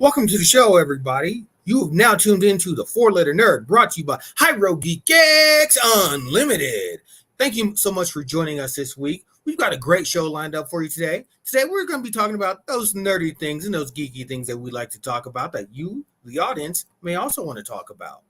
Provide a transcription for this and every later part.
Welcome to the show, everybody. You have now tuned into the Four-Letter Nerd, brought to you by Hyro Geek X Unlimited. Thank you so much for joining us this week. We've got a great show lined up for you today. Today, we're going to be talking about those nerdy things and those geeky things that we like to talk about that you, the audience, may also want to talk about.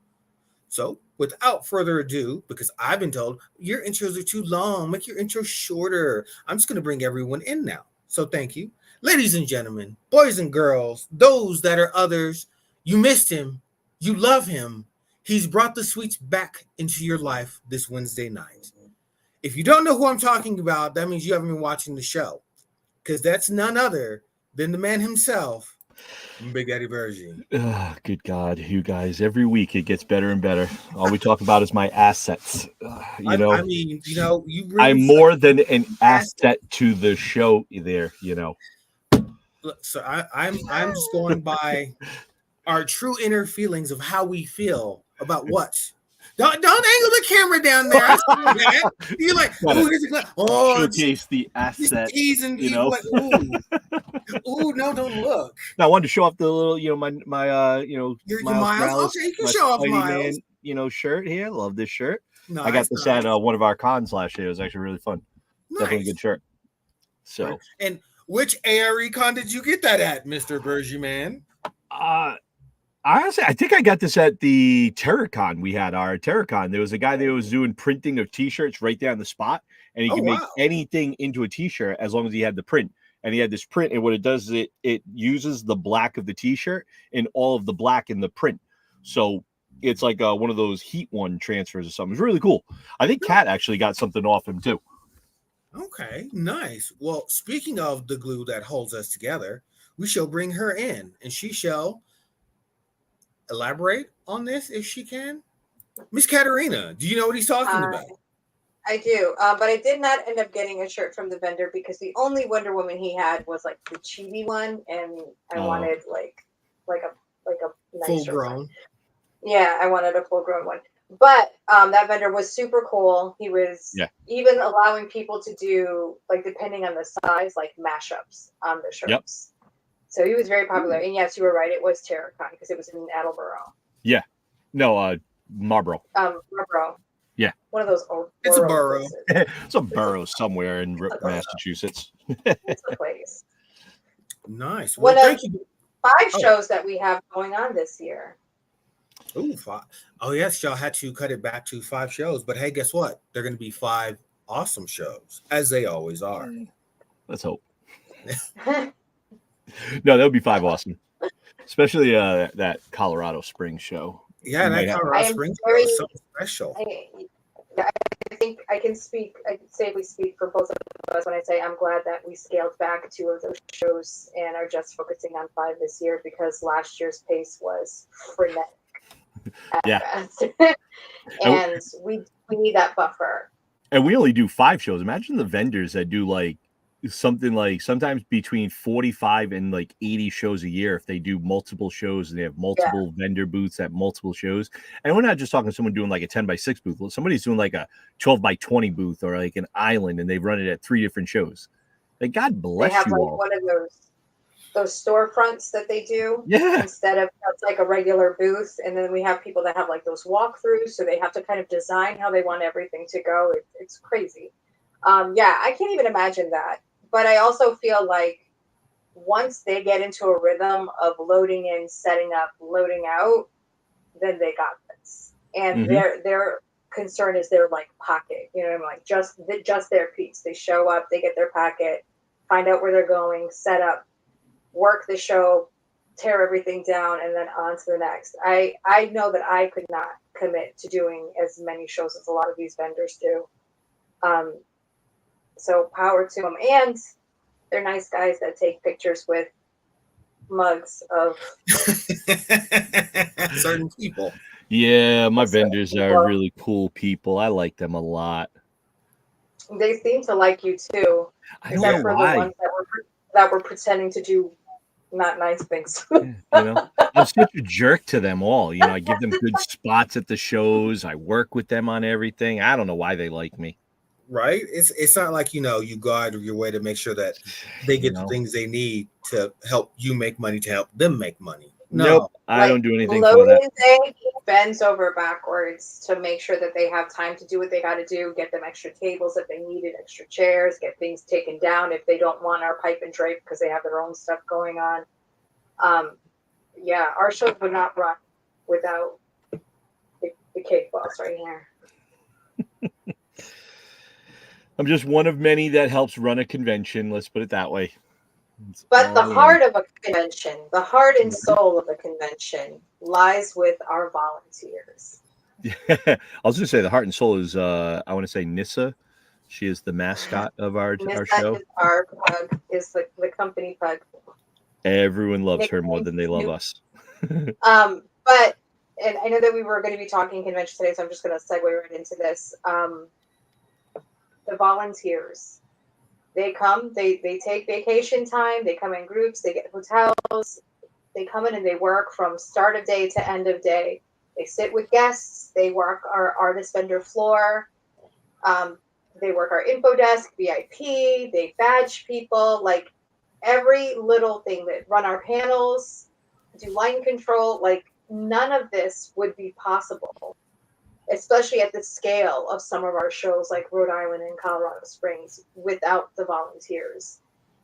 So, without further ado, because I've been told your intros are too long, make your intro shorter. I'm just going to bring everyone in now. So, thank you. Ladies and gentlemen, boys and girls, those that are others, you missed him, you love him. He's brought the sweets back into your life this Wednesday night. If you don't know who I'm talking about, that means you haven't been watching the show, because that's none other than the man himself, Big Daddy Virgin. Good God, you guys! Every week it gets better and better. All we talk about is my assets. You really I'm more than an asset to the show. There, So I'm just going by our true inner feelings of how we feel about what. Don't angle the camera down there. I see that. You're like, showcase the asset. Teasing you. Like, ooh, no, don't look. Now, I wanted to show off the little, my your Miles Miles. Okay, you can show off Miles. Man, shirt here. Love this shirt. Nice, I got this at one of our cons last year. It was actually really fun. Nice. Definitely a good shirt. So, and which ARE con did you get that at, Mr. Bergie man? Honestly, I think I got this at the TerraCon. We had our TerraCon. There was a guy that was doing printing of T-shirts right there on the spot, and he could make anything into a T-shirt as long as he had the print. And he had this print, and what it does is it uses the black of the T-shirt and all of the black in the print. So it's like one of those Heat One transfers or something. It's really cool. I think Kat actually got something off him too. Okay, nice. Well, speaking of the glue that holds us together, we shall bring her in, and she shall elaborate on this if she can. Miss Katerina, do you know what he's talking about? I do, but I did not end up getting a shirt from the vendor because the only Wonder Woman he had was like the chibi one, and I wanted like a nicer full grown one. Yeah, I wanted a full grown one. But that vendor was super cool. He was even allowing people to do, like, depending on the size, like mashups on the shirts. Yep. So he was very popular. And yes, you were right. It was TerraCon because it was in Attleboro. Yeah. No, Marlboro. Marlboro. Yeah. One of those old. It's a borough. It's a borough somewhere in Massachusetts. It's a place. Nice. Well, thank you. 5 shows that we have going on this year. Ooh, 5. Oh, yes, y'all had to cut it back to 5 shows. But hey, guess what? They're going to be 5 awesome shows, as they always are. Let's hope. No, that would be 5 awesome. Especially that Colorado Springs show. Yeah, that Colorado Springs show is so special. I think I can safely speak for both of us when I say I'm glad that we scaled back 2 of those shows and are just focusing on 5 this year because last year's pace was frenetic. Yeah. And we need that buffer. And we only do 5 shows. Imagine the vendors that do like something like sometimes between 45 and like 80 shows a year if they do multiple shows and they have multiple vendor booths at multiple shows. And we're not just talking someone doing like a 10x6 booth. Somebody's doing like a 12x20 booth or like an island and they've run it at 3 different shows. Like, God bless they have you like all. One of those storefronts that they do instead of that's like a regular booth. And then we have people that have like those walkthroughs. So they have to kind of design how they want everything to go. It's crazy. I can't even imagine that. But I also feel like once they get into a rhythm of loading in, setting up, loading out, then they got this. And their concern is their like pocket, like just their piece. They show up, they get their packet, find out where they're going, set up, work the show, tear everything down, and then on to the next. I know that I could not commit to doing as many shows as a lot of these vendors do. So power to them. And they're nice guys that take pictures with mugs of certain people. Yeah, my vendors are really cool people. I like them a lot. They seem to like you too. I don't know why. The ones that were pretending to do not nice things. I'm such a jerk to them all. I give them good spots at the shows. I work with them on everything. I don't know why they like me. right? It's not like, you go out of your way to make sure that they get the things they need to help you make money, to help them make money. No, nope, I don't do anything for that. Day, he bends over backwards to make sure that they have time to do what they got to do, get them extra tables if they needed, extra chairs, get things taken down if they don't want our pipe and drape because they have their own stuff going on. Yeah, our shows would not run without the cake boss right here. I'm just one of many that helps run a convention. Let's put it that way. But the heart of a convention, the heart and soul of a convention lies with our volunteers. Yeah, I was going to say the heart and soul is, I want to say Nissa. She is the mascot of our show. Is our pug, is the company pug. Everyone loves her more than they love us. But, and I know that we were going to be talking convention today, so I'm just going to segue right into this. The volunteers. They come, they take vacation time, they come in groups, they get hotels, they come in and they work from start of day to end of day. They sit with guests, they work our artist vendor floor, they work our info desk, VIP, they badge people, like every little thing, that run our panels, do line control, like none of this would be possible, especially at the scale of some of our shows like Rhode Island and Colorado Springs, without the volunteers.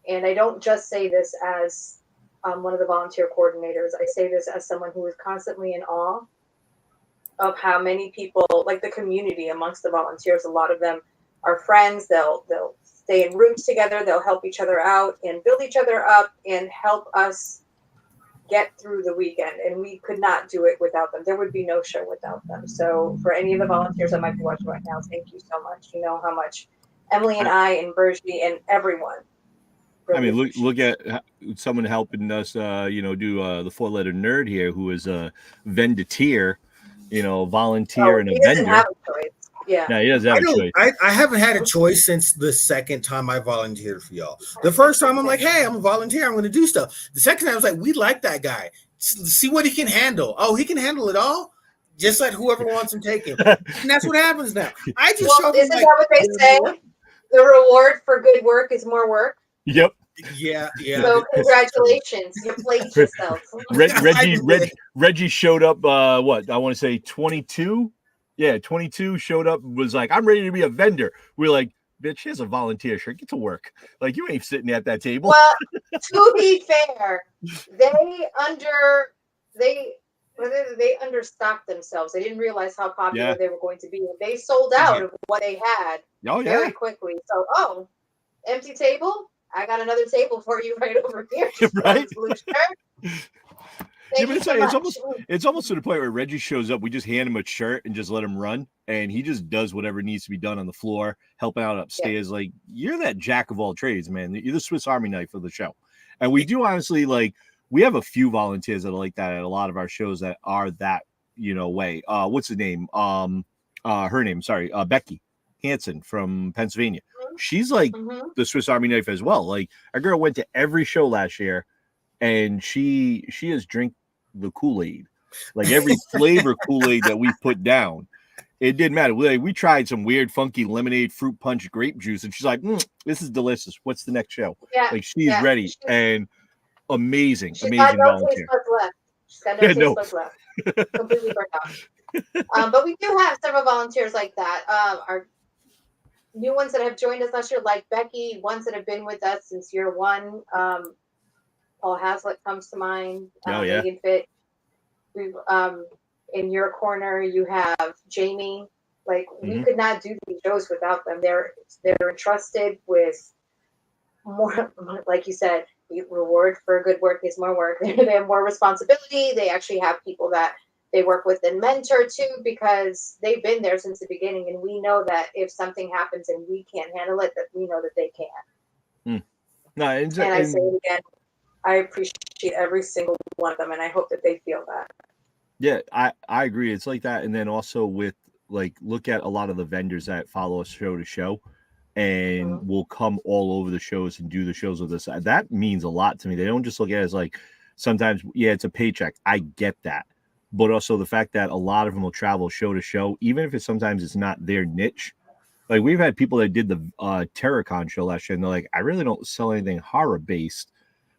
And I don't just say this as one of the volunteer coordinators. I say this as someone who is constantly in awe of how many people, like the community amongst the volunteers, a lot of them are friends. They'll stay in rooms together. They'll help each other out and build each other up and help us get through the weekend, and we could not do it without them. There would be no show without them. So for any of the volunteers that might be watching right now, thank you so much. You know how much Emily and I and Bergie and everyone. Really, I mean, look at someone helping us, do the 4-letter nerd here, who is a venditeur, volunteer and a vendor. Have a choice. Yeah. No, he doesn't have a choice. I haven't had a choice since the second time I volunteered for y'all. The first time I'm like, hey, I'm a volunteer. I'm going to do stuff. The second time I was like, we like that guy. See what he can handle. Oh, he can handle it all? Just let whoever wants him take him. And that's what happens now. I just isn't that what they say? The reward for good work is more work. Yep. Yeah. So congratulations, you played yourself. Reggie showed up. I want to say 22. Yeah, 22 showed up, was like, I'm ready to be a vendor. We're like, bitch, here's a volunteer shirt. Get to work. Like, you ain't sitting at that table. Well, to be fair, they understocked themselves. They didn't realize how popular they were going to be. They sold out of what they had very quickly. So, empty table? I got another table for you right over here. Right? Blue shirt. It's almost to the point where Reggie shows up. We just hand him a shirt and just let him run, and he just does whatever needs to be done on the floor, helping out upstairs. Yeah. Like, you're that jack of all trades, man. You're the Swiss Army knife of the show. And we do honestly, like, we have a few volunteers that are like that at a lot of our shows that are that way. What's the name? Her name, sorry, Becky Hansen from Pennsylvania. She's like the Swiss Army knife as well. Like, our girl went to every show last year, and she has drank the Kool-Aid, like every flavor Kool-Aid that we put down. It didn't matter. We tried some weird, funky lemonade, fruit punch, grape juice, and she's like, this is delicious. What's the next show? Yeah, like, she is ready and amazing volunteer. She's got no taste buds left. Completely burnt out. But we do have several volunteers like that. Our new ones that have joined us last year, like Becky, ones that have been with us since year one. Paul Hazlitt comes to mind. Megan Fit. We've in your corner you have Jamie. Like, we could not do these shows without them. They're entrusted with more, like you said, reward for good work is more work. They have more responsibility. They actually have people that they work with and mentor too, because they've been there since the beginning, and we know that if something happens and we can't handle it, that we know that they can. No, and I say it again, I appreciate every single one of them, and I hope that they feel that. Yeah, I agree. It's like that. And then also with, like, look at a lot of the vendors that follow us show to show and will come all over the shows and do the shows with us. That means a lot to me. They don't just look at it as like, sometimes, it's a paycheck. I get that. But also the fact that a lot of them will travel show to show, even if sometimes it's not their niche, Like we've had people that did the Terracon show last year, and they're like, I really don't sell anything horror based,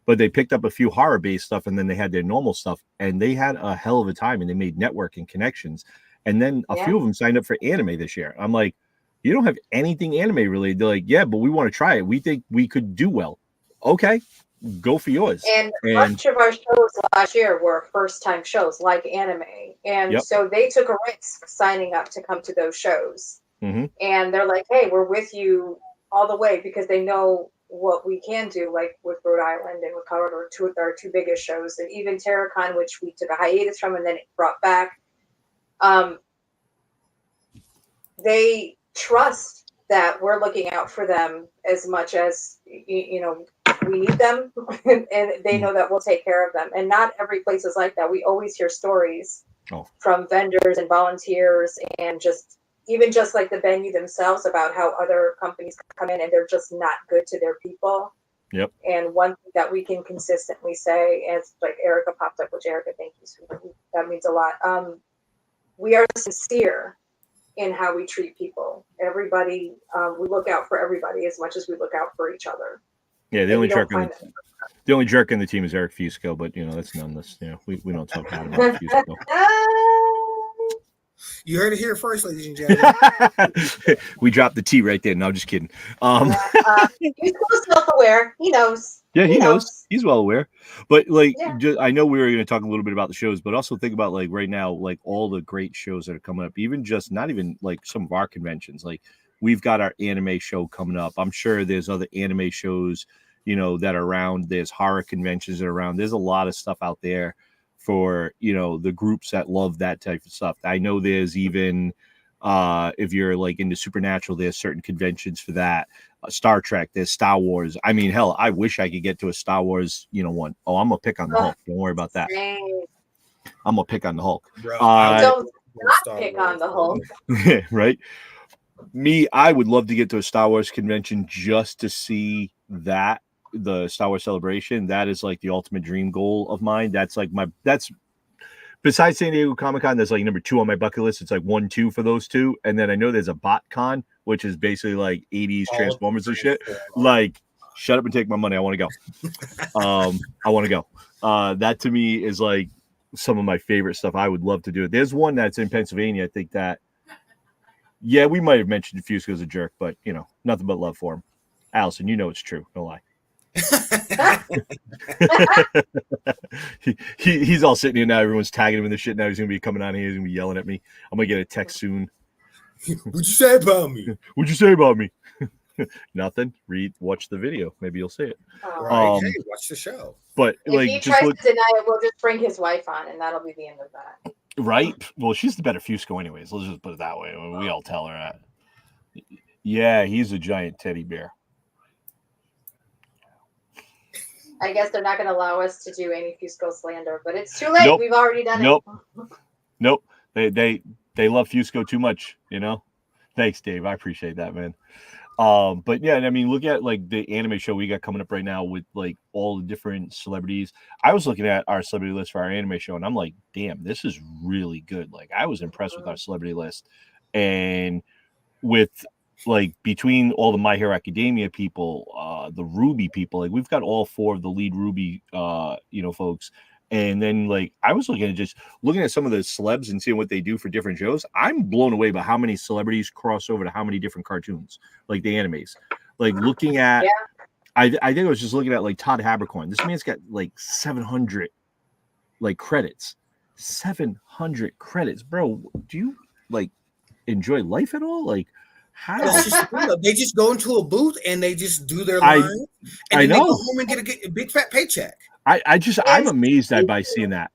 but they picked up a few horror based stuff, and then they had their normal stuff, and they had a hell of a time, and they made networking connections, and then a few of them signed up for anime this year. I'm like, you don't have anything anime related. They're like, yeah, but we want to try it. We think we could do well. Okay, go for yours. And much of our shows last year were first-time shows, like anime, and so they took a risk signing up to come to those shows. Mm-hmm. And they're like, hey, we're with you all the way because they know what we can do, like with Rhode Island and with Colorado, our two biggest shows, and even Terracon, which we took a hiatus from and then it brought back. They trust that we're looking out for them as much as, you know, we need them, and they know that we'll take care of them. And not every place is like that. We always hear stories from vendors and volunteers and even just like the venue themselves about how other companies come in and they're just not good to their people. Yep. And one thing that we can consistently say, as like Erica popped up, which Erica, thank you, sweetie. That means a lot. We are sincere in how we treat people. Everybody, we look out for everybody as much as we look out for each other. Yeah, the only jerk in the team is Eric Fusco, but you know that's nonetheless. You know, we don't talk bad about Fusco. You heard it here first, ladies and gentlemen. We dropped the T right there. No, I'm just kidding. He's so self-aware. He knows. Yeah, he knows. He's well aware. But like, I know we were going to talk a little bit about the shows, but also think about like right now, like all the great shows that are coming up. Even just not even like some of our conventions. Like we've got our anime show coming up. I'm sure there's other anime shows, you know, that are around. There's horror conventions that are around. There's a lot of stuff out there for, you know, the groups that love that type of stuff. I know there's even if you're like into Supernatural, there's certain conventions for that. Star Trek, there's Star Wars. I mean, hell, I wish I could get to a Star Wars, you know, one. Oh, I'm gonna pick on the Hulk. Don't worry about that. I'm gonna pick on the Hulk. Don't not pick on the Hulk. Right? Me, I would love to get to a Star Wars convention just to see that. The Star Wars Celebration, that is like the ultimate dream goal of mine. That's like that's besides San Diego Comic-Con, that's like number 2 on my bucket list. It's like 1, 2 for those two. And then I know there's a BotCon, which is basically like 80s Transformers and shit. Like, shut up and take my money. I want to go. I want to go. That to me is like some of my favorite stuff. I would love to do it. There's one that's in Pennsylvania. I think that, yeah, we might have mentioned Fusco's a jerk, but you know, nothing but love for him. Allison, you know it's true. No lie. He's all sitting here now. Everyone's tagging him in the shit. Now he's gonna be coming on here. He's gonna be yelling at me. I'm gonna get a text soon. What'd you say about me? What'd you say about me? Nothing. Watch the video. Maybe you'll see it. Right. Hey, watch the show. But if like, he tries to deny it, we'll just bring his wife on, and that'll be the end of that. Right? Well, she's the better Fusco, anyways. Let's just put it that way. We all tell her that. Yeah, he's a giant teddy bear. I guess they're not going to allow us to do any Fusco slander, but it's too late. Nope. We've already done it. Nope. They love Fusco too much, you know. Thanks, Dave. I appreciate that, man. But yeah, I mean, look at like the anime show we got coming up right now with like all the different celebrities. I was looking at our celebrity list for our anime show, and I'm like, damn, this is really good. Like, I was impressed with our celebrity list, and with like between all the My Hero Academia people, the Ruby people, like we've got all 4 of the lead Ruby, you know, folks. And then like I was looking at some of the celebs and seeing what they do for different shows. I'm blown away by how many celebrities cross over to how many different cartoons, like the animes. Like looking at, I think I was just looking at like Todd Habercorn. This man's got like 700 like credits, 700 credits, bro. Do you like enjoy life at all? Like, how? They just go into a booth and they just do their line, and then they go home and get a big fat paycheck. I'm amazed by seeing that.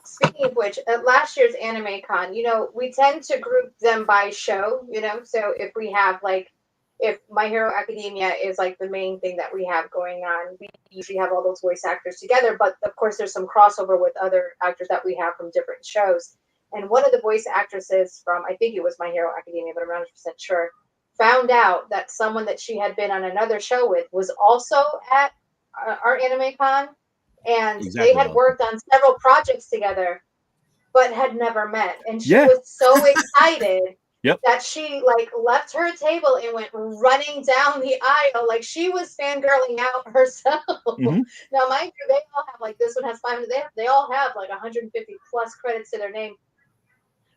Speaking of which, at last year's Anime Con, you know, we tend to group them by show, you know, so if we have like, if My Hero Academia is like the main thing that we have going on, we usually have all those voice actors together, but of course there's some crossover with other actors that we have from different shows. And one of the voice actresses from, I think it was My Hero Academia, but I'm not 100% sure, found out that someone that she had been on another show with was also at our Anime Con, and they had worked on several projects together, but had never met. And she was so excited Yep. That she like left her table and went running down the aisle like she was fangirling out herself. Mm-hmm. Now, mind you, they all have like this one has 500. They all have like 150 plus credits to their name.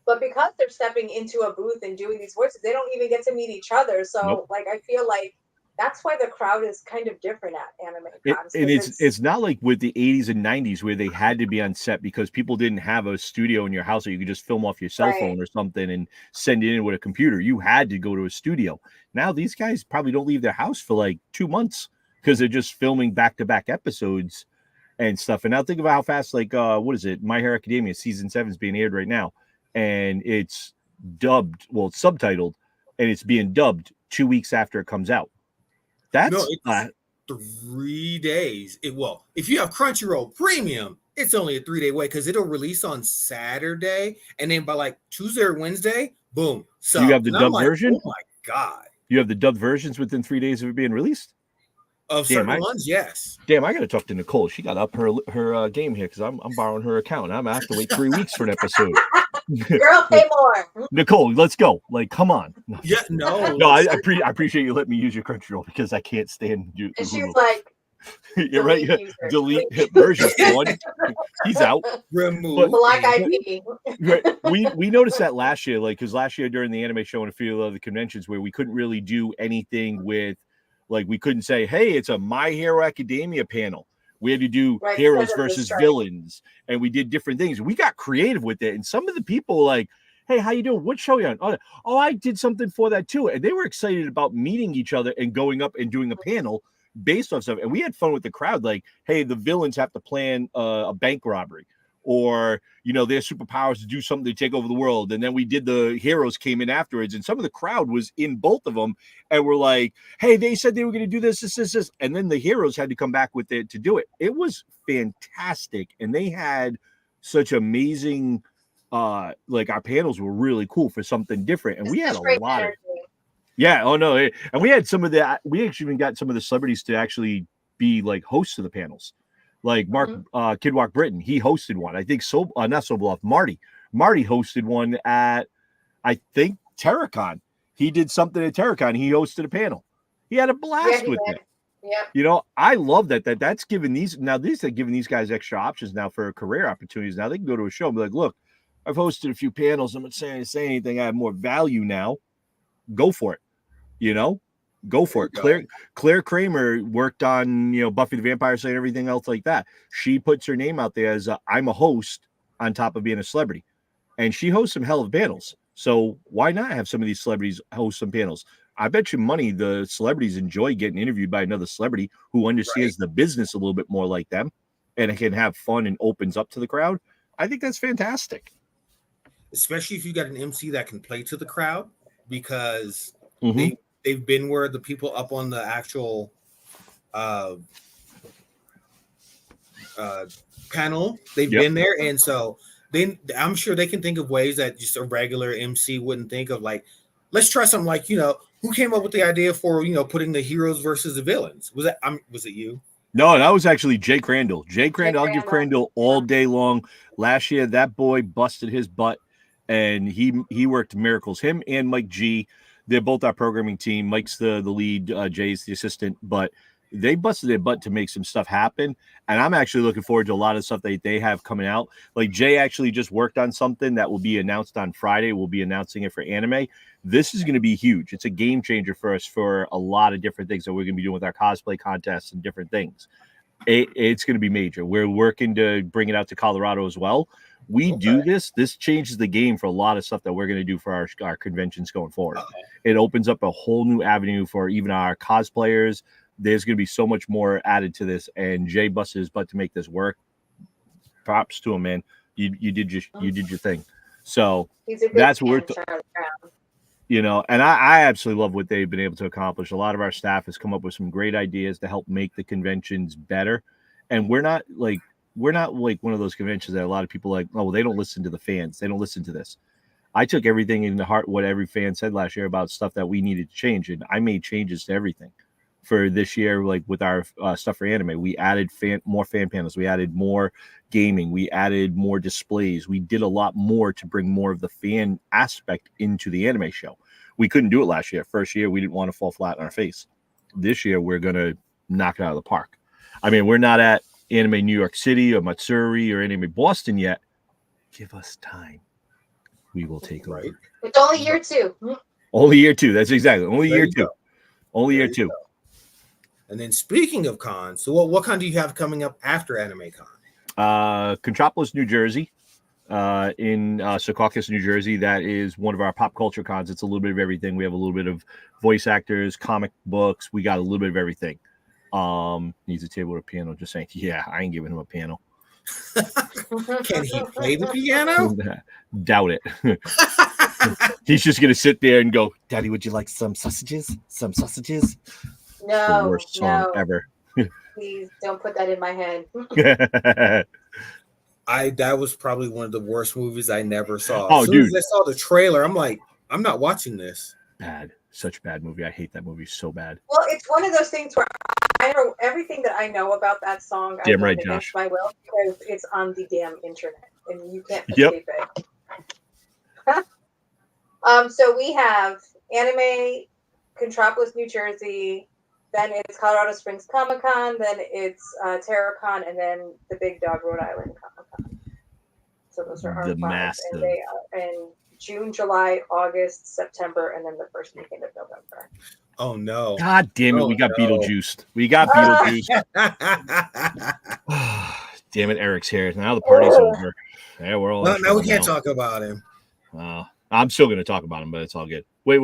But because they're stepping into a booth and doing these voices, they don't even get to meet each other. So, Nope. like, I feel like that's why the crowd is kind of different at anime cons. And it's not like with the 80s and 90s where they had to be on set because people didn't have a studio in your house, or you could just film off your cell phone or something and send it in with a computer. You had to go to a studio. Now these guys probably don't leave their house for like 2 months because they're just filming back-to-back episodes and stuff. And now think about how fast, like, what is it? My Hero Academia season 7 is being aired right now. And it's dubbed, well, it's subtitled, and it's being dubbed 2 weeks after it comes out. That's 3 days. Well, if you have Crunchyroll Premium, it's only a 3-day wait because it'll release on Saturday, and then by like Tuesday or Wednesday, boom. So you have the dubbed version. Oh my god! You have the dubbed versions within 3 days of it being released. Of certain ones, yes. Damn, I gotta talk to Nicole. She got up her game here because I'm borrowing her account. I'm gonna have to wait 3 weeks for an episode. Girl, pay more. Nicole, let's go. Like, come on. Yeah, no. I appreciate you letting me use your Crunchyroll because I can't stand you. And she's like, you're right. Delete version 1. He's out. Remove. Black IP. We noticed that last year, like, because last year during the anime show and a few other conventions where we couldn't really do anything with, like, we couldn't say, hey, it's a My Hero Academia panel. We had to do heroes versus villains, and we did different things. We got creative with it, and some of the people like, hey, how you doing? What show you on? Oh, I did something for that too. And they were excited about meeting each other and going up and doing a panel based on stuff. And we had fun with the crowd. Like, hey, the villains have to plan a bank robbery, or, you know, their superpowers to do something to take over the world. And then we did the heroes came in afterwards, and some of the crowd was in both of them. And we're like, hey, they said they were going to do this. And then the heroes had to come back with it to do it. It was fantastic. And they had such amazing, like, our panels were really cool for something different. And we had a lot of, yeah. Oh no. And we had some of the, we actually even got some of the celebrities to actually be like hosts of the panels. Like Mark Kidwalk Britton, he hosted one. I think not Sobolov, Marty hosted one at, I think, TerraCon. He did something at TerraCon. He hosted a panel. He had a blast with it. Yeah. You know, I love that's giving these guys extra options now for career opportunities. Now they can go to a show and be like, look, I've hosted a few panels. I'm not saying anything. I have more value now. Go for it. You know? Go for it. Claire Kramer worked on, you know, Buffy the Vampire Slayer and everything else like that. She puts her name out there as I'm a host on top of being a celebrity, and she hosts some hell of panels. So why not have some of these celebrities host some panels? I bet you money the celebrities enjoy getting interviewed by another celebrity who understands the business a little bit more like them, and it can have fun and opens up to the crowd. I think that's fantastic. Especially if you got an MC that can play to the crowd, because they've been where the people up on the actual panel, they've been there, and so I'm sure they can think of ways that just a regular MC wouldn't think of. Like, let's try something like, you know, who came up with the idea for, you know, putting the heroes versus the villains? Was it you? No, that was actually Jay Crandall. I'll give Crandall all day long. Last year, that boy busted his butt, and he worked miracles. Him and Mike G. They're both our programming team. Mike's the lead, Jay's the assistant, but they busted their butt to make some stuff happen. And I'm actually looking forward to a lot of stuff that they have coming out. Like, Jay actually just worked on something that will be announced on Friday. We'll be announcing it for anime. This is going to be huge. It's a game changer for us for a lot of different things that we're going to be doing with our cosplay contests and different things. It's going to be major. We're working to bring it out to Colorado as well. We do this changes the game for a lot of stuff that we're going to do for our conventions going forward. It opens up a whole new avenue for even our cosplayers. There's going to be so much more added to this, and Jay busted his butt to make this work. Props to him, man. You did your thing. So that's what we're you know, and I absolutely love what they've been able to accomplish. A lot of our staff has come up with some great ideas to help make the conventions better. And we're not like one of those conventions that a lot of people like, oh, well, they don't listen to the fans. They don't listen to this. I took everything in the heart, what every fan said last year about stuff that we needed to change. And I made changes to everything. for this year, like with our stuff for anime. We added more fan panels. We added more gaming. We added more displays. We did a lot more to bring more of the fan aspect into the anime show. We couldn't do it last year. First year, we didn't want to fall flat on our face. This year, we're going to knock it out of the park. I mean, we're not at Anime New York City or Matsuri or Anime Boston yet. Give us time. We will take over. It's only year 2. Only year 2. That's exactly. Only year 2. Only year 2. And then speaking of cons, so what con do you have coming up after Anime Con? Contropolis, New Jersey, in Secaucus, New Jersey. That is one of our pop culture cons. It's a little bit of everything. We have a little bit of voice actors, comic books. We got a little bit of everything. Needs a table or a piano. Just saying, yeah, I ain't giving him a piano. Can he play the piano? Doubt it. He's just gonna sit there and go, "Daddy, would you like some sausages? Some sausages?" No, the worst song ever. Please don't put that in my head. That was probably one of the worst movies I never saw. Oh, as soon as I saw the trailer, I'm like, I'm not watching this. Bad. Such a bad movie. I hate that movie so bad. Well, it's one of those things where I know everything that I know about that song. Damn I right, against Josh. my will, because it's on the damn internet and you can't escape it. So we have Anime Contropolis, New Jersey. Then it's Colorado Springs Comic Con. Then it's TerraCon, and then the Big Dog Rhode Island Comic Con. So those are our The five, massive. and they are in June, July, August, September, and then the first weekend of November. Oh no! God damn it! We got Beetlejuiced. We got Beetlejuiced. Damn it! Eric's here. Now the party's over. Yeah, we're all. No, we can't talk about him. I'm still going to talk about him, but it's all good. Wait.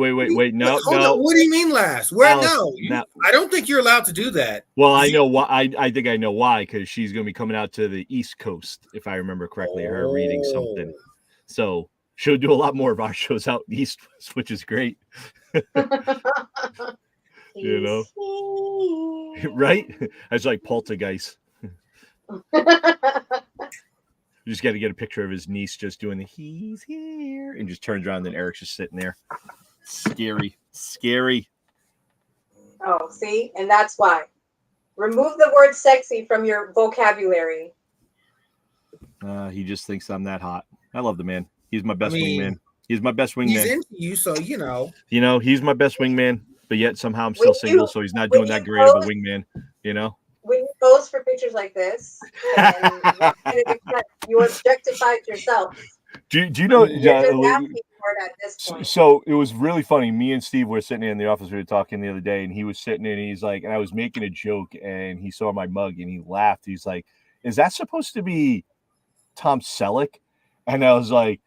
No. Hold on. What do you mean last? Where? Alice, No, I don't think you're allowed to do that. Well, I know why. I think I know why, because she's going to be coming out to the East Coast, if I remember correctly. Her reading something, so she'll do a lot more of our shows out East, which is great. You know, right? It's like Poltergeist. You just got to get a picture of his niece just doing the "he's here" and just turns around, and then Eric's just sitting there. Scary. Oh, see, and that's why. Remove the word "sexy" from your vocabulary. He just thinks I'm that hot. I love the man. He's my best wingman. He's my best wingman. He's into you, so you know. You know, he's my best wingman, but yet somehow I'm still single, so he's not doing that great of a wingman. You know. When you pose for pictures like this, and you objectified yourself. Do you know? You're just asking for it at this point. So it was really funny. Me and Steve were sitting in the office. We were talking the other day, and he was sitting in. And he's like, and I was making a joke, and he saw my mug, and he laughed. He's like, "Is that supposed to be Tom Selleck?" And I was like,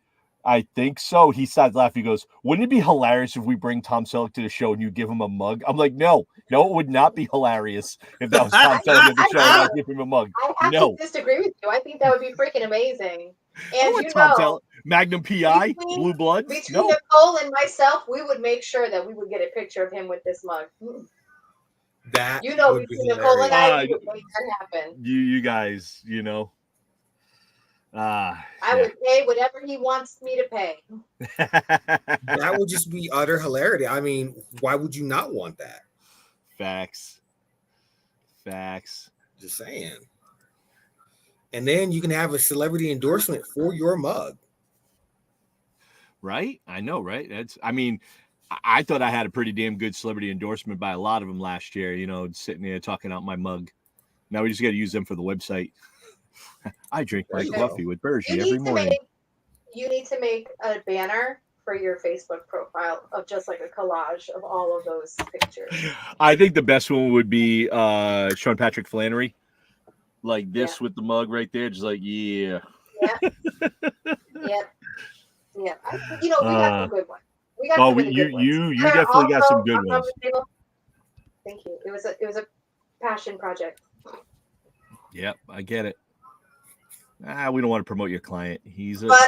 "I think so." He started laughing. He goes, "Wouldn't it be hilarious if we bring Tom Selleck to the show and you give him a mug?" I'm like, No, it would not be hilarious if that was Tom Selleck at the show and I give him a mug. I have to disagree with you. I think that would be freaking amazing. And you know, Magnum PI, Blue Bloods. Between Nicole and myself, we would make sure that we would get a picture of him with this mug. That between Nicole and I, we would make that happen. You guys, you know. I would pay whatever he wants me to pay. That would just be utter hilarity. I mean, why would you not want that? Facts. Just saying. And then you can have a celebrity endorsement for your mug. Right? I know, right? I thought I had a pretty damn good celebrity endorsement by a lot of them last year, you know, sitting there talking out my mug. Now we just got to use them for the website. I drink my coffee with Bergie every morning. You need to make a banner for your Facebook profile of just like a collage of all of those pictures. I think the best one would be Sean Patrick Flannery. Like this with the mug right there, just like Yep. You know, we got some good ones. You definitely got some good ones. Thank you. It was a passion project. Yep, I get it. We don't want to promote your client. He's a I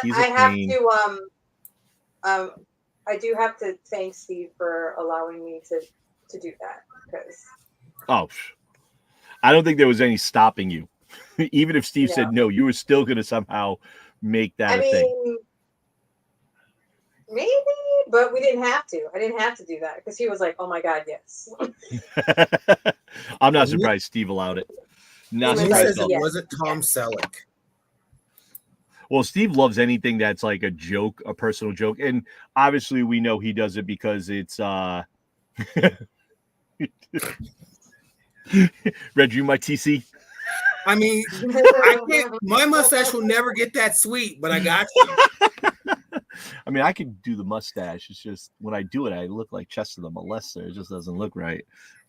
do have to thank Steve for allowing me to do that, because I don't think there was any stopping you. Even if Steve said no, you were still going to somehow make that a thing. Maybe, but we didn't have to. I didn't have to do that because he was like, "Oh my god, yes." I'm not surprised Steve allowed it. Not He surprised. says it wasn't Tom Selleck. Well, Steve loves anything that's like a joke, a personal joke, and obviously we know he does it because it's Red, you my TC. I mean, my mustache will never get that sweet, but I got you. I mean, I could do the mustache. It's just when I do it, I look like Chester the Molester. It just doesn't look right.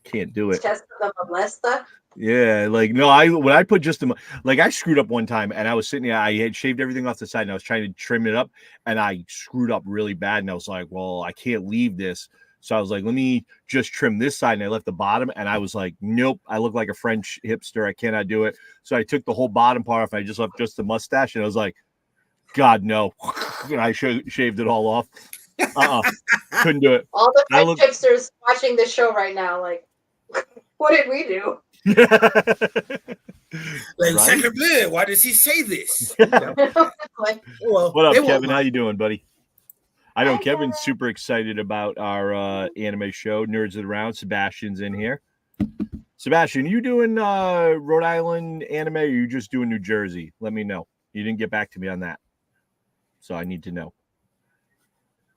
Can't do it. Chester the Molester? Yeah, like no, when I put just like I screwed up one time and I was sitting there, I had shaved everything off the side and I was trying to trim it up and I screwed up really bad and I was like, well, I can't leave this. So I was like, let me just trim this side. And I left the bottom. And I was like, nope, I look like a French hipster. I cannot do it. So I took the whole bottom part off. And I just left just the mustache. And I was like, God, no. And I shaved it all off. Couldn't do it. All the French hipsters watching this show right now, like, what did we do? Like, Sacre Bleu, why does he say this? Like, well, what up, Kevin? How you doing, buddy? I know Kevin's super excited about our anime show, Nerds Around. Sebastian's in here. Sebastian, you doing Rhode Island anime or are you just doing New Jersey? Let me know. You didn't get back to me on that. So I need to know.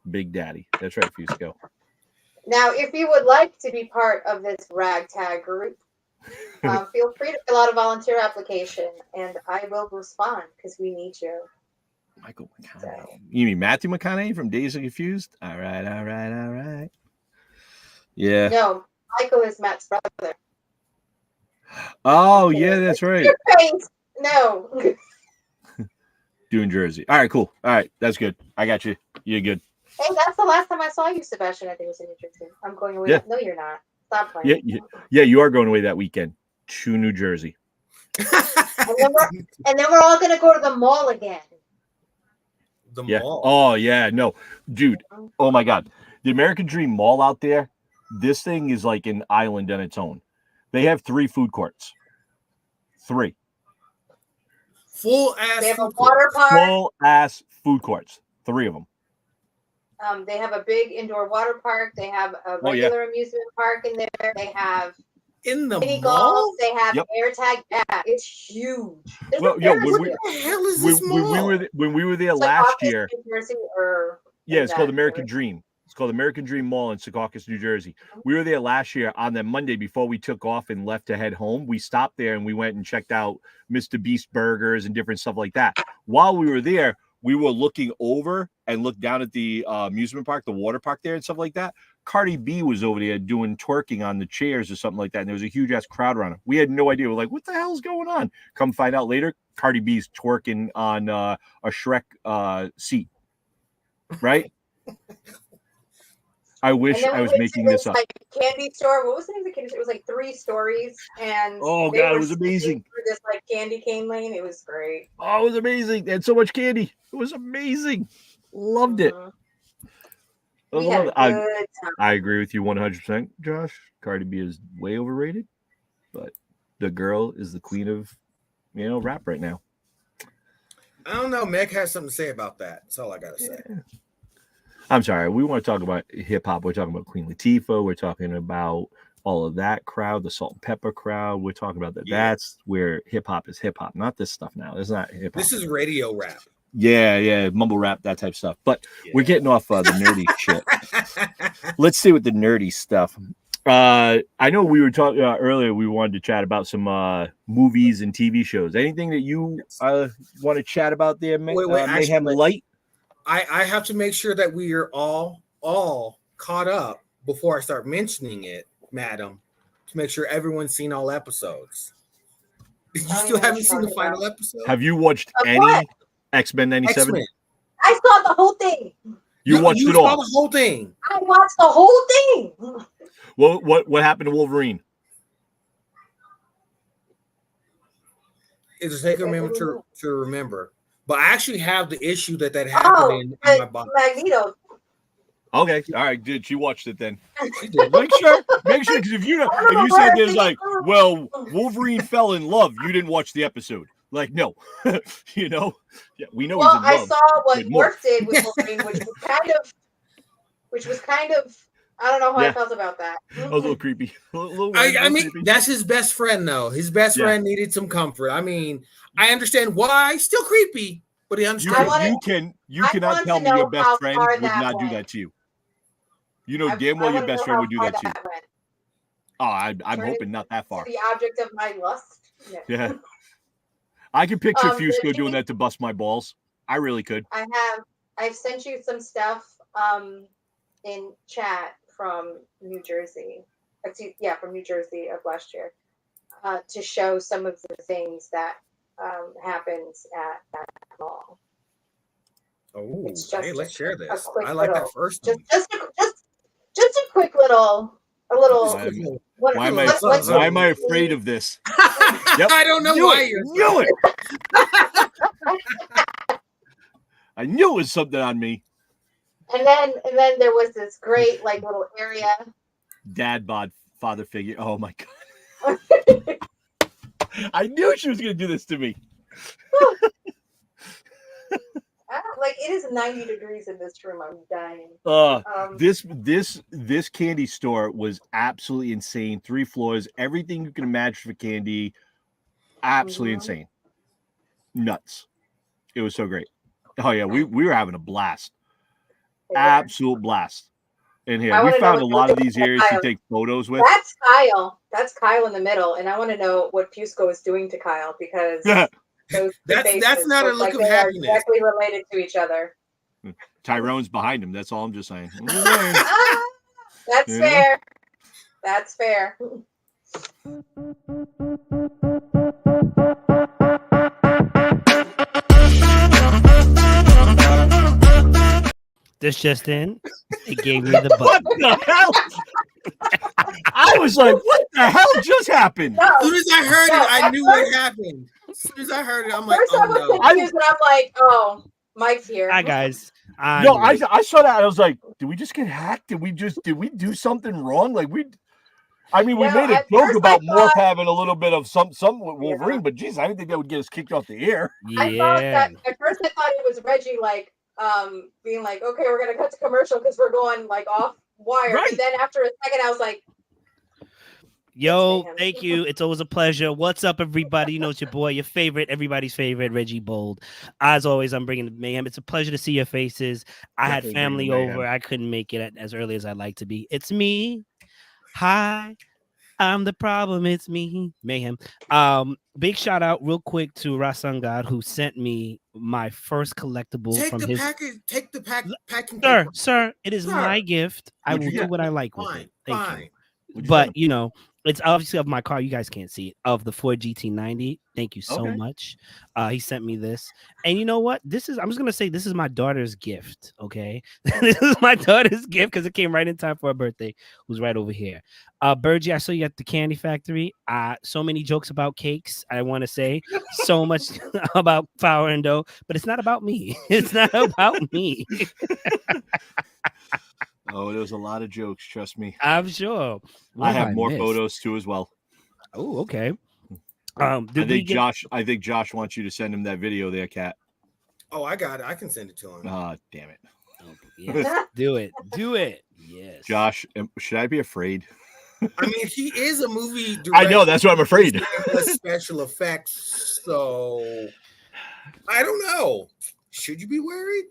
Big Daddy. That's right, Fusco. Now, if you would like to be part of this ragtag group, feel free to fill out a volunteer application and I will respond because we need you. Michael McConaughey. You mean Matthew McConaughey from Days of Confused? All right. Yeah. No, Michael is Matt's brother. Oh, yeah, that's right. No. Doing Jersey. All right, cool. All right, that's good. I got you. You're good. Hey, that's the last time I saw you, Sebastian. I think it was in New Jersey. I'm going away. Yeah. No, you're not. Stop playing. Yeah, you are going away that weekend to New Jersey. and then we're all going to go to the mall again. The mall. Oh, yeah. No, dude. Oh, my God. The American Dream Mall out there, this thing is like an island on its own. They have 3 food courts. 3. Full-ass They have a water park. Full-ass food courts. 3 of them. They have a big indoor water park. They have a regular amusement park in there. They have mini golf. They have air tag. Yeah, it's huge. What the hell is this mall? When we were there last year. It's called American Dream. It's called American Dream Mall in Secaucus, New Jersey. We were there last year on that Monday before we took off and left to head home. We stopped there and we went and checked out Mr. Beast burgers and different stuff like that. While we were there, we were looking over and looked down at the amusement park, the water park there and stuff like that. Cardi B was over there doing twerking on the chairs or something like that. And there was a huge ass crowd around her. We had no idea. We're like, what the hell's going on? Come find out later. Cardi B's twerking on a Shrek seat. Right? I wish I was making this up. Like candy store. What was the name of the candy store? It was like 3 stories. And oh god, it was amazing. Through this like candy cane lane. It was great. Oh, it was amazing. They had so much candy. It was amazing. Loved it. I agree with you 100%, Josh. Cardi B is way overrated, but the girl is the queen of rap right now. I don't know. Meg has something to say about that. That's all I gotta say. Yeah. I'm sorry. We want to talk about hip hop. We're talking about Queen Latifah. We're talking about all of that crowd, the Salt and Pepper crowd. We're talking about that. Yeah. That's where hip hop is hip hop, not this stuff now. It's not hip hop. This is radio rap. Yeah, mumble rap, that type of stuff. But we're getting off the nerdy shit. Let's see with the nerdy stuff. I know we were talking earlier. We wanted to chat about some movies and TV shows. Anything that you want to chat about there, Mayhem Light? I have to make sure that we are all caught up before I start mentioning it, madam, to make sure everyone's seen all episodes. You still haven't seen the final episode? Have you watched any X-Men 97? X-Men. I saw the whole thing. You watched it all? I saw the whole thing. I watched the whole thing. Well, what happened to Wolverine? It's take a minute to remember. But I actually have the issue that happened in my body. Magneto. Okay, all right, good. She watched it then. She did. Make sure, because if you said there's like, well, Wolverine fell in love, you didn't watch the episode. Like, no, yeah, we know. Well, I saw what Morph did with Wolverine, which was kind of which was kind of, I don't know how I felt about that. That was a little creepy. I mean, that's his best friend, though. His best friend needed some comfort. I mean, I understand why. Still creepy, but he understands. You cannot tell me your best friend would not do that to you. You know damn well your best friend would do that to you. Oh, I'm hoping not that far. The object of my lust. Yeah. I can picture Fusco doing that to bust my balls. I really could. I've sent you some stuff in chat from New Jersey. From New Jersey of last year, to show some of the things that happens at that mall. Oh, hey, let's share this. I like that first one. Just a quick little. Why am I afraid of this? Yep. I don't know why you knew it. I knew it was something on me. And then there was this great little area. Dad bod father figure. Oh my god. I knew she was gonna do this to me. It is 90 degrees in this room. I'm dying. This candy store was absolutely insane. 3 floors, everything you can imagine for candy. Absolutely insane. Nuts. It was so great. Oh yeah, we were having a blast. Absolute blast. In here. We found a lot of these areas to take photos with. That's Kyle. That's Kyle in the middle. And I want to know what Fusco is doing to Kyle, because that's not a look of happiness. Directly related to each other. Tyrone's behind him. That's all I'm just saying. That's fair. That's fair. This just in, it gave me the button. What the hell? I was like, what the hell just happened? As soon as I heard it, I knew what happened. As soon as I heard it, I'm like, first I was confused, and I'm like, oh, Mike's here. Hi, guys. I saw that. I was like, did we just get hacked? Did we do something wrong? We made a joke about Morph having a little bit of some with Wolverine, but geez, I didn't think that would get us kicked off the air. Yeah. I thought that at first I thought it was Reggie being like, okay, we're gonna cut to commercial because we're going off wire. Right. And then after a second, I was like, yo, thank you. It's always a pleasure. What's up, everybody? You know, it's your boy, your favorite, everybody's favorite, Reggie Bold. As always, I'm bringing mayhem. It's a pleasure to see your faces. I had family over. I couldn't make it as early as I'd like to be. It's me. Hi. I'm the problem. It's me, mayhem. Big shout out real quick to Rasangad, who sent me my first collectible from his package. Take the packing. Sir, it is my gift. I will do what I like with it. Thank you. But it's obviously of my car. You guys can't see it. Of the Ford GT90. Thank you so much. He sent me this. And you know what? I'm just going to say this is my daughter's gift, okay? This is my daughter's gift because it came right in time for her birthday, who's right over here. Bergie, I saw you at the Candy Factory. So many jokes about cakes, I want to say. So much about flour and dough, but it's not about me. It's not about me. Oh, there was a lot of jokes. Trust me. I'm sure. I have more photos too as well. Oh, okay. I think Josh wants you to send him that video there, Kat. Oh, I got it. I can send it to him. Damn it. Oh, yes. Do it. Yes. Josh, should I be afraid? I mean, he is a movie director. I know. That's what I'm afraid. Special effects. So I don't know. Should you be worried?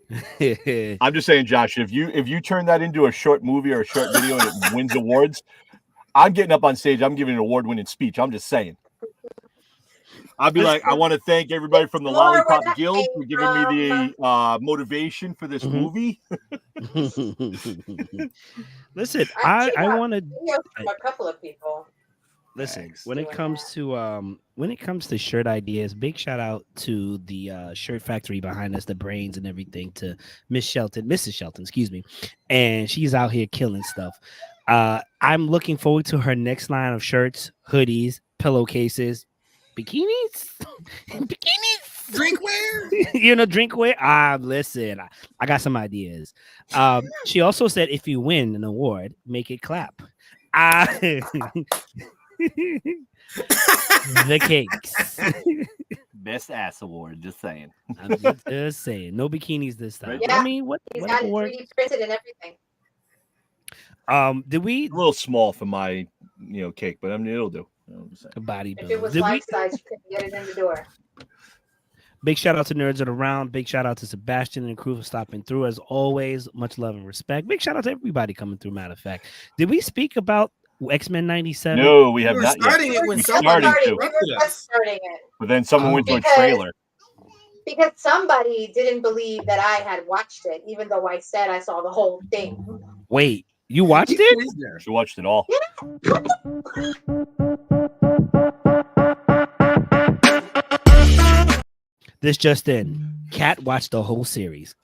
I'm just saying, Josh, if you turn that into a short movie or a short video and it wins awards, I'm getting up on stage. I'm giving an award-winning speech. I'm just saying. I'll be like, I want to thank everybody from the Lollipop Guild for giving me the motivation for this movie. Listen, I want to a couple of people. Listen, when it comes to shirt ideas, big shout out to the shirt factory behind us, the brains and everything, to Mrs. Shelton, excuse me. And she's out here killing stuff. I'm looking forward to her next line of shirts, hoodies, pillowcases, bikinis, drinkware. Drinkware. Listen, I got some ideas. She also said, if you win an award, make it clap. The cakes. Best ass award, just saying. I'm just saying. No bikinis this time. Yeah. I mean, what He's got it award? 3D printed and everything. Did we a little small for my cake, but I mean it'll do. Bodybuilding. If it was life size, you couldn't get it in the door. Big shout out to Nerds Are Around. Big shout out to Sebastian and crew for stopping through. As always, much love and respect. Big shout out to everybody coming through. Matter of fact, did we speak about X-Men 97? No, we have not starting yet. It when we starting to. We were just starting it. But then someone went to a trailer. Because somebody didn't believe that I had watched it, even though I said I saw the whole thing. Wait, you watched it? She watched it all. Yeah. This just in. Kat watched the whole series.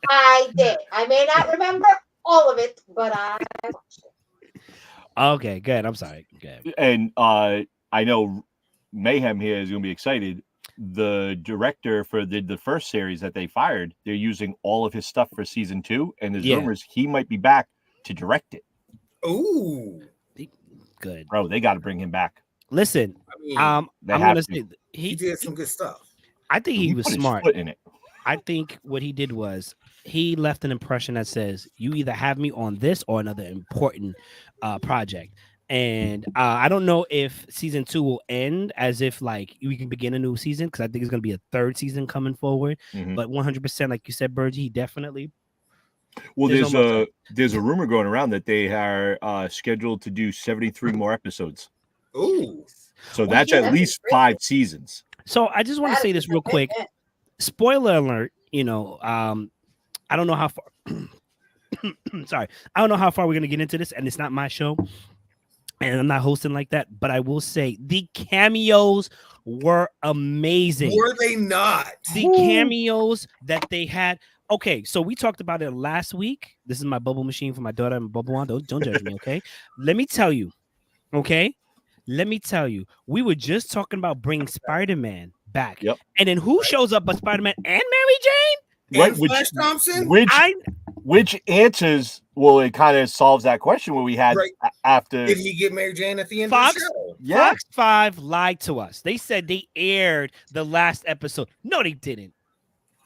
I did. I may not remember all of it, but I watched it. Okay, good. I'm sorry. Good. And I know Mayhem here is going to be excited. The director for the first series that they fired, they're using all of his stuff for season 2, and there's rumors he might be back to direct it. Ooh, good, bro. They got to bring him back. Listen, I'm gonna say he did some good stuff. I think he was smart in it. I think what he did was he left an impression that says you either have me on this or another important project. And I don't know if season 2 will end as if like we can begin a new season, because I think it's going to be a third season coming forward. Mm-hmm. But 100%, like you said, Bergie, he definitely. Well, there's a rumor going around that they are scheduled to do 73 more episodes. Ooh, so that's at least 5 seasons. So I just want to say this real quick. Spoiler alert. I don't know how far. Sorry, I don't know how far we're gonna get into this, and it's not my show. And I'm not hosting like that, but I will say the cameos were amazing. Were they not? The cameos that they had. Okay, so we talked about it last week. This is my bubble machine for my daughter and bubble on. Don't judge me, okay? Let me tell you, okay? Let me tell you. We were just talking about bringing Spider-Man back. Yep. And then who shows up but Spider-Man and Mary Jane? Right, Flash Thompson? Which answers, well, it kind of solves that question where we had after. Did he get Mary Jane at the end Fox, of the show? Yeah. Fox 5 lied to us. They said they aired the last episode. No, they didn't.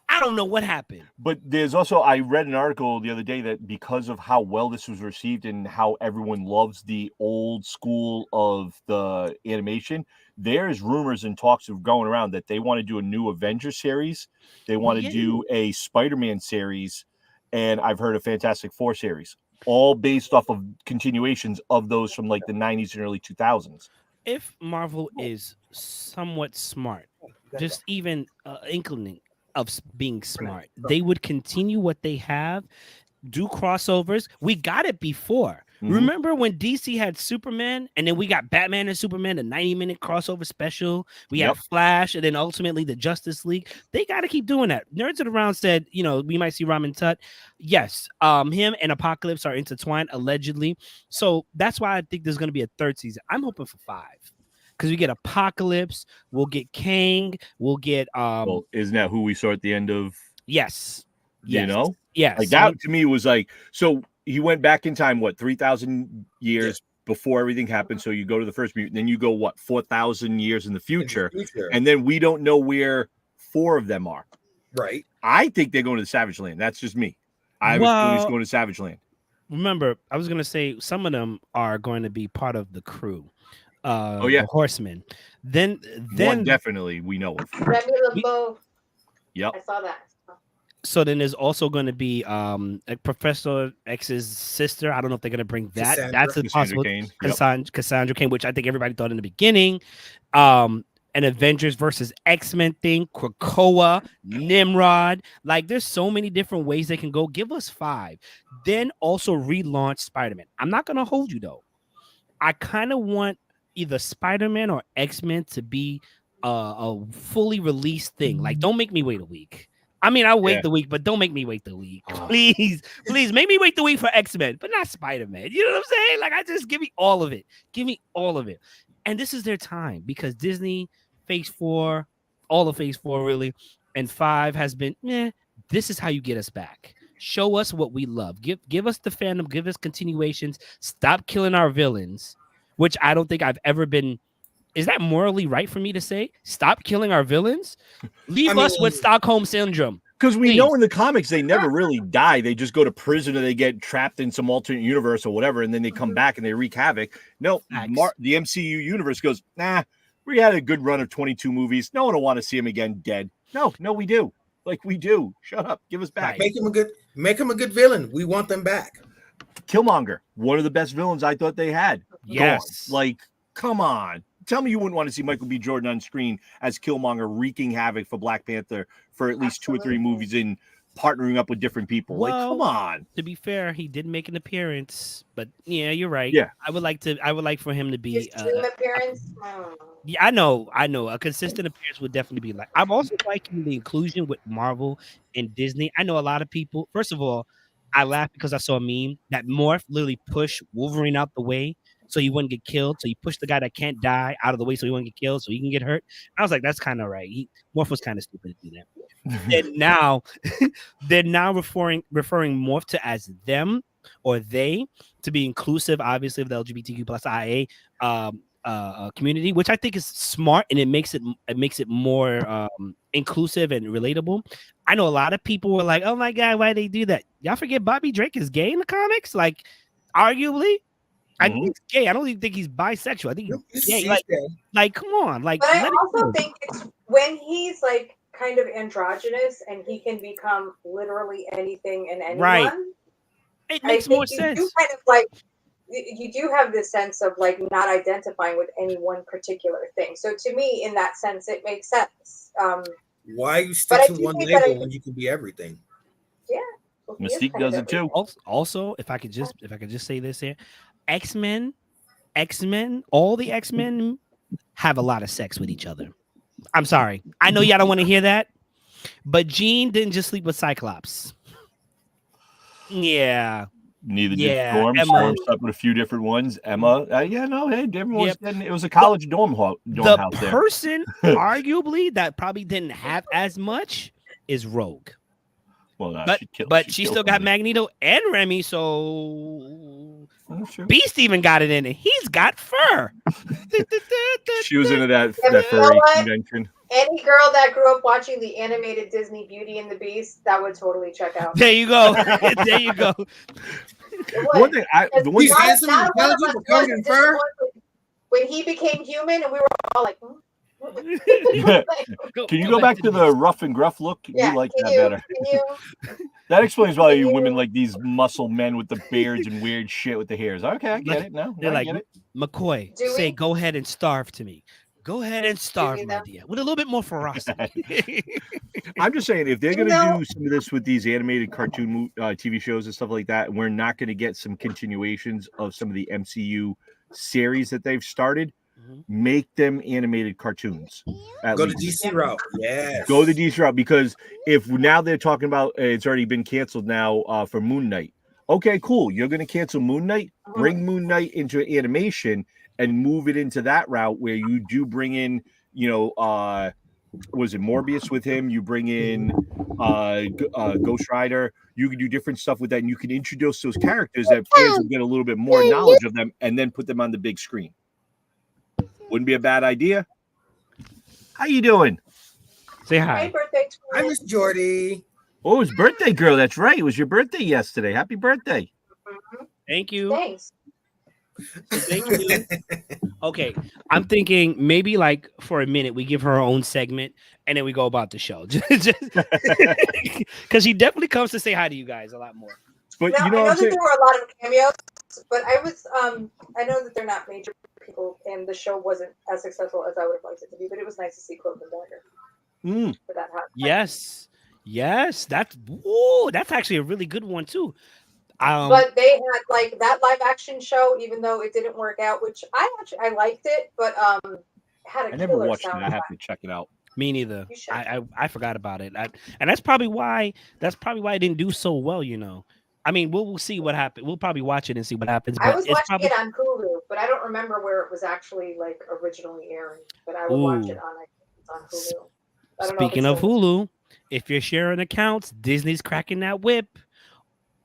I don't know what happened. But there's also, I read an article the other day that because of how well this was received and how everyone loves the old school of the animation, there's rumors and talks of going around that they want to do a new Avengers series. They want to do a Spider-Man series. And I've heard a Fantastic Four series, all based off of continuations of those from like the 90s and early 2000s. If Marvel is somewhat smart, just even inkling of being smart, they would continue what they have, do crossovers. We got it before. Mm-hmm. Remember when DC had Superman, and then we got Batman and Superman, a 90-minute crossover special. We had Flash, and then ultimately the Justice League. They got to keep doing that. Nerds Are Around said, we might see Ramen Tut. Yes, him and Apocalypse are intertwined, allegedly. So that's why I think there's going to be a third season. I'm hoping for 5. Because we get Apocalypse, we'll get Kang, we'll get well, isn't that who we saw at the end of? Yes. Yes. Yes. That to me was like, so he went back in time, 3,000 years before everything happened. So you go to the first mutant, then you go 4,000 years in the future, and then we don't know where 4 of them are. Right. I think they're going to the Savage Land. That's just me. I was going to Savage Land. Remember, I was going to say some of them are going to be part of the crew. The Horsemen. Then one definitely we know of. Remy LeBeau. Yep. I saw that. So then there's also going to be Professor X's sister. I don't know if they're going to bring that. Cassandra. That's a possible. Cassandra Cain, which I think everybody thought in the beginning. An Avengers versus X-Men thing, Krakoa, Nimrod. Like, there's so many different ways they can go. Give us 5. Then also relaunch Spider-Man. I'm not going to hold you, though. I kind of want either Spider-Man or X-Men to be a fully released thing. Like, don't make me wait a week. I mean, I'll wait the week, but don't make me wait the week. Please make me wait the week for X-Men, but not Spider-Man. You know what I'm saying? Like, I just give me all of it. Give me all of it. And this is their time because Disney, Phase 4, all of Phase 4 really, and 5 has been, this is how you get us back. Show us what we love. Give us the fandom. Give us continuations. Stop killing our villains, which I don't think I've ever been. Is that morally right for me to say? Stop killing our villains. Leave us with Stockholm Syndrome. Because we know in the comics they never really die. They just go to prison or they get trapped in some alternate universe or whatever, and then they come back and they wreak havoc. No, the MCU universe goes, nah, we had a good run of 22 movies. No one will want to see him again dead. No, we do. Like, we do. Shut up. Give us back. Make him a good villain. We want them back. Killmonger, one of the best villains I thought they had. Yes. Gone. Like, come on. Tell me you wouldn't want to see Michael B. Jordan on screen as Killmonger wreaking havoc for Black Panther for at least 2 or 3 movies in partnering up with different people. Well, like, come on. To be fair, he did make an appearance, but yeah, you're right. Yeah. I would like for him to be his dream appearance. Yeah, I know. A consistent appearance would definitely be like. I'm also liking the inclusion with Marvel and Disney. I know a lot of people. First of all, I laughed because I saw a meme that Morph literally pushed Wolverine out the way so he wouldn't get killed. So he pushed the guy that can't die out of the way so he wouldn't get killed, so he can get hurt. I was like, that's kind of right. Morph was kind of stupid to do that. And now they're now referring Morph to as them or they to be inclusive, obviously, of the LGBTQ plus IA community, which I think is smart, and it makes it more inclusive and relatable. I know a lot of people were like, "Oh my god, why they do that?" Y'all forget Bobby Drake is gay in the comics, like arguably. I think he's gay. I don't even think he's bisexual. I think he's gay. Like, come on. Like, but I also think it's when he's like kind of androgynous and he can become literally anything and anyone. Right. It makes more sense. You kind of like you do have this sense of like not identifying with any one particular thing. So to me, in that sense, it makes sense. Why you stick to one label when you can be everything? Yeah. Mystique does it too. Also, if I could just say this here. X-Men, all the X-Men have a lot of sex with each other. I'm sorry. I know y'all don't want to hear that, but Jean didn't just sleep with Cyclops. Yeah. Neither did Storm. Storm slept with a few different ones. Emma. It was a college dorm house there. The person, arguably, that probably didn't have as much is Rogue. Well, no, but she still got Magneto and Remy, so Beast even got it in it. He's got fur. She was into that furry convention. Any girl that grew up watching the animated Disney Beauty and the Beast, that would totally check out. There you go. There you go. One thing, he's handsome and intelligent, covered in fur. When he became human, and we were all like, Can you go back to the rough and gruff look? Yeah, you like that better. That explains why you women like these muscle men with the beards and weird shit with the hairs. Okay, I get it now. They're like, McCoy, say, go ahead and starve to me. Go ahead and starve, my dear, with a little bit more ferocity. I'm just saying, if they're going to do some of this with these animated cartoon TV shows and stuff like that, we're not going to get some continuations of some of the MCU series that they've started. Make them animated cartoons. Go the DC route. Yes. Go the DC route, because if now they're talking about it's already been canceled now for Moon Knight. Okay, cool. You're going to cancel Moon Knight. Bring Moon Knight into animation and move it into that route where you do bring in, was it Morbius with him? You bring in Ghost Rider. You can do different stuff with that, and you can introduce those characters that fans will get a little bit more knowledge of them, and then put them on the big screen. Wouldn't be a bad idea. How you doing? Say hi. Happy birthday to Hi, Miss Jordy. Oh, it was birthday girl. That's right. It was your birthday yesterday. Happy birthday. Thank you. Thanks. Thank you. Okay, I'm thinking maybe like for a minute we give her own segment and then we go about the show, because she definitely comes to say hi to you guys a lot more. But now, I know that there were a lot of cameos, but I know that they're not major people, and the show wasn't as successful as I would have liked it to be. But it was nice to see Cloak and Dagger. For that Yes, that's actually a really good one too. But they had like that live action show, even though it didn't work out, which I liked it, but had a I never killer watched it. sound I have to check it out. Me neither. I forgot about it, and that's probably why it didn't do so well. I mean, we'll see what happens. We'll probably watch it and see what happens. But I was watching it on Hulu, but I don't remember where it was actually like originally airing. But I would watch it on Hulu. Speaking of Hulu, if you're sharing accounts, Disney's cracking that whip.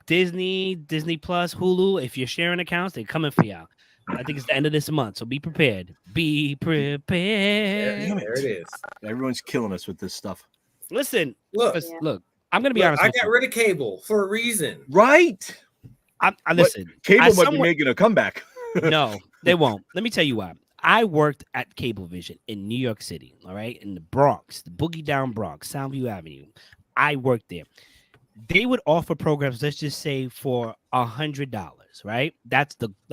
Disney Plus, Hulu. If you're sharing accounts, they're coming for y'all. I think it's the end of this month, so be prepared. Be prepared. There it is. Everyone's killing us with this stuff. Listen, look. I'm gonna be honest. I got rid of cable for a reason. Right. I listen. Cable might be making a comeback. No, they won't. Let me tell you why. I worked at Cablevision in New York City, all right, in the Bronx, the Boogie Down Bronx, Soundview Avenue. I worked there. They would offer programs, let's just say for $100, right? I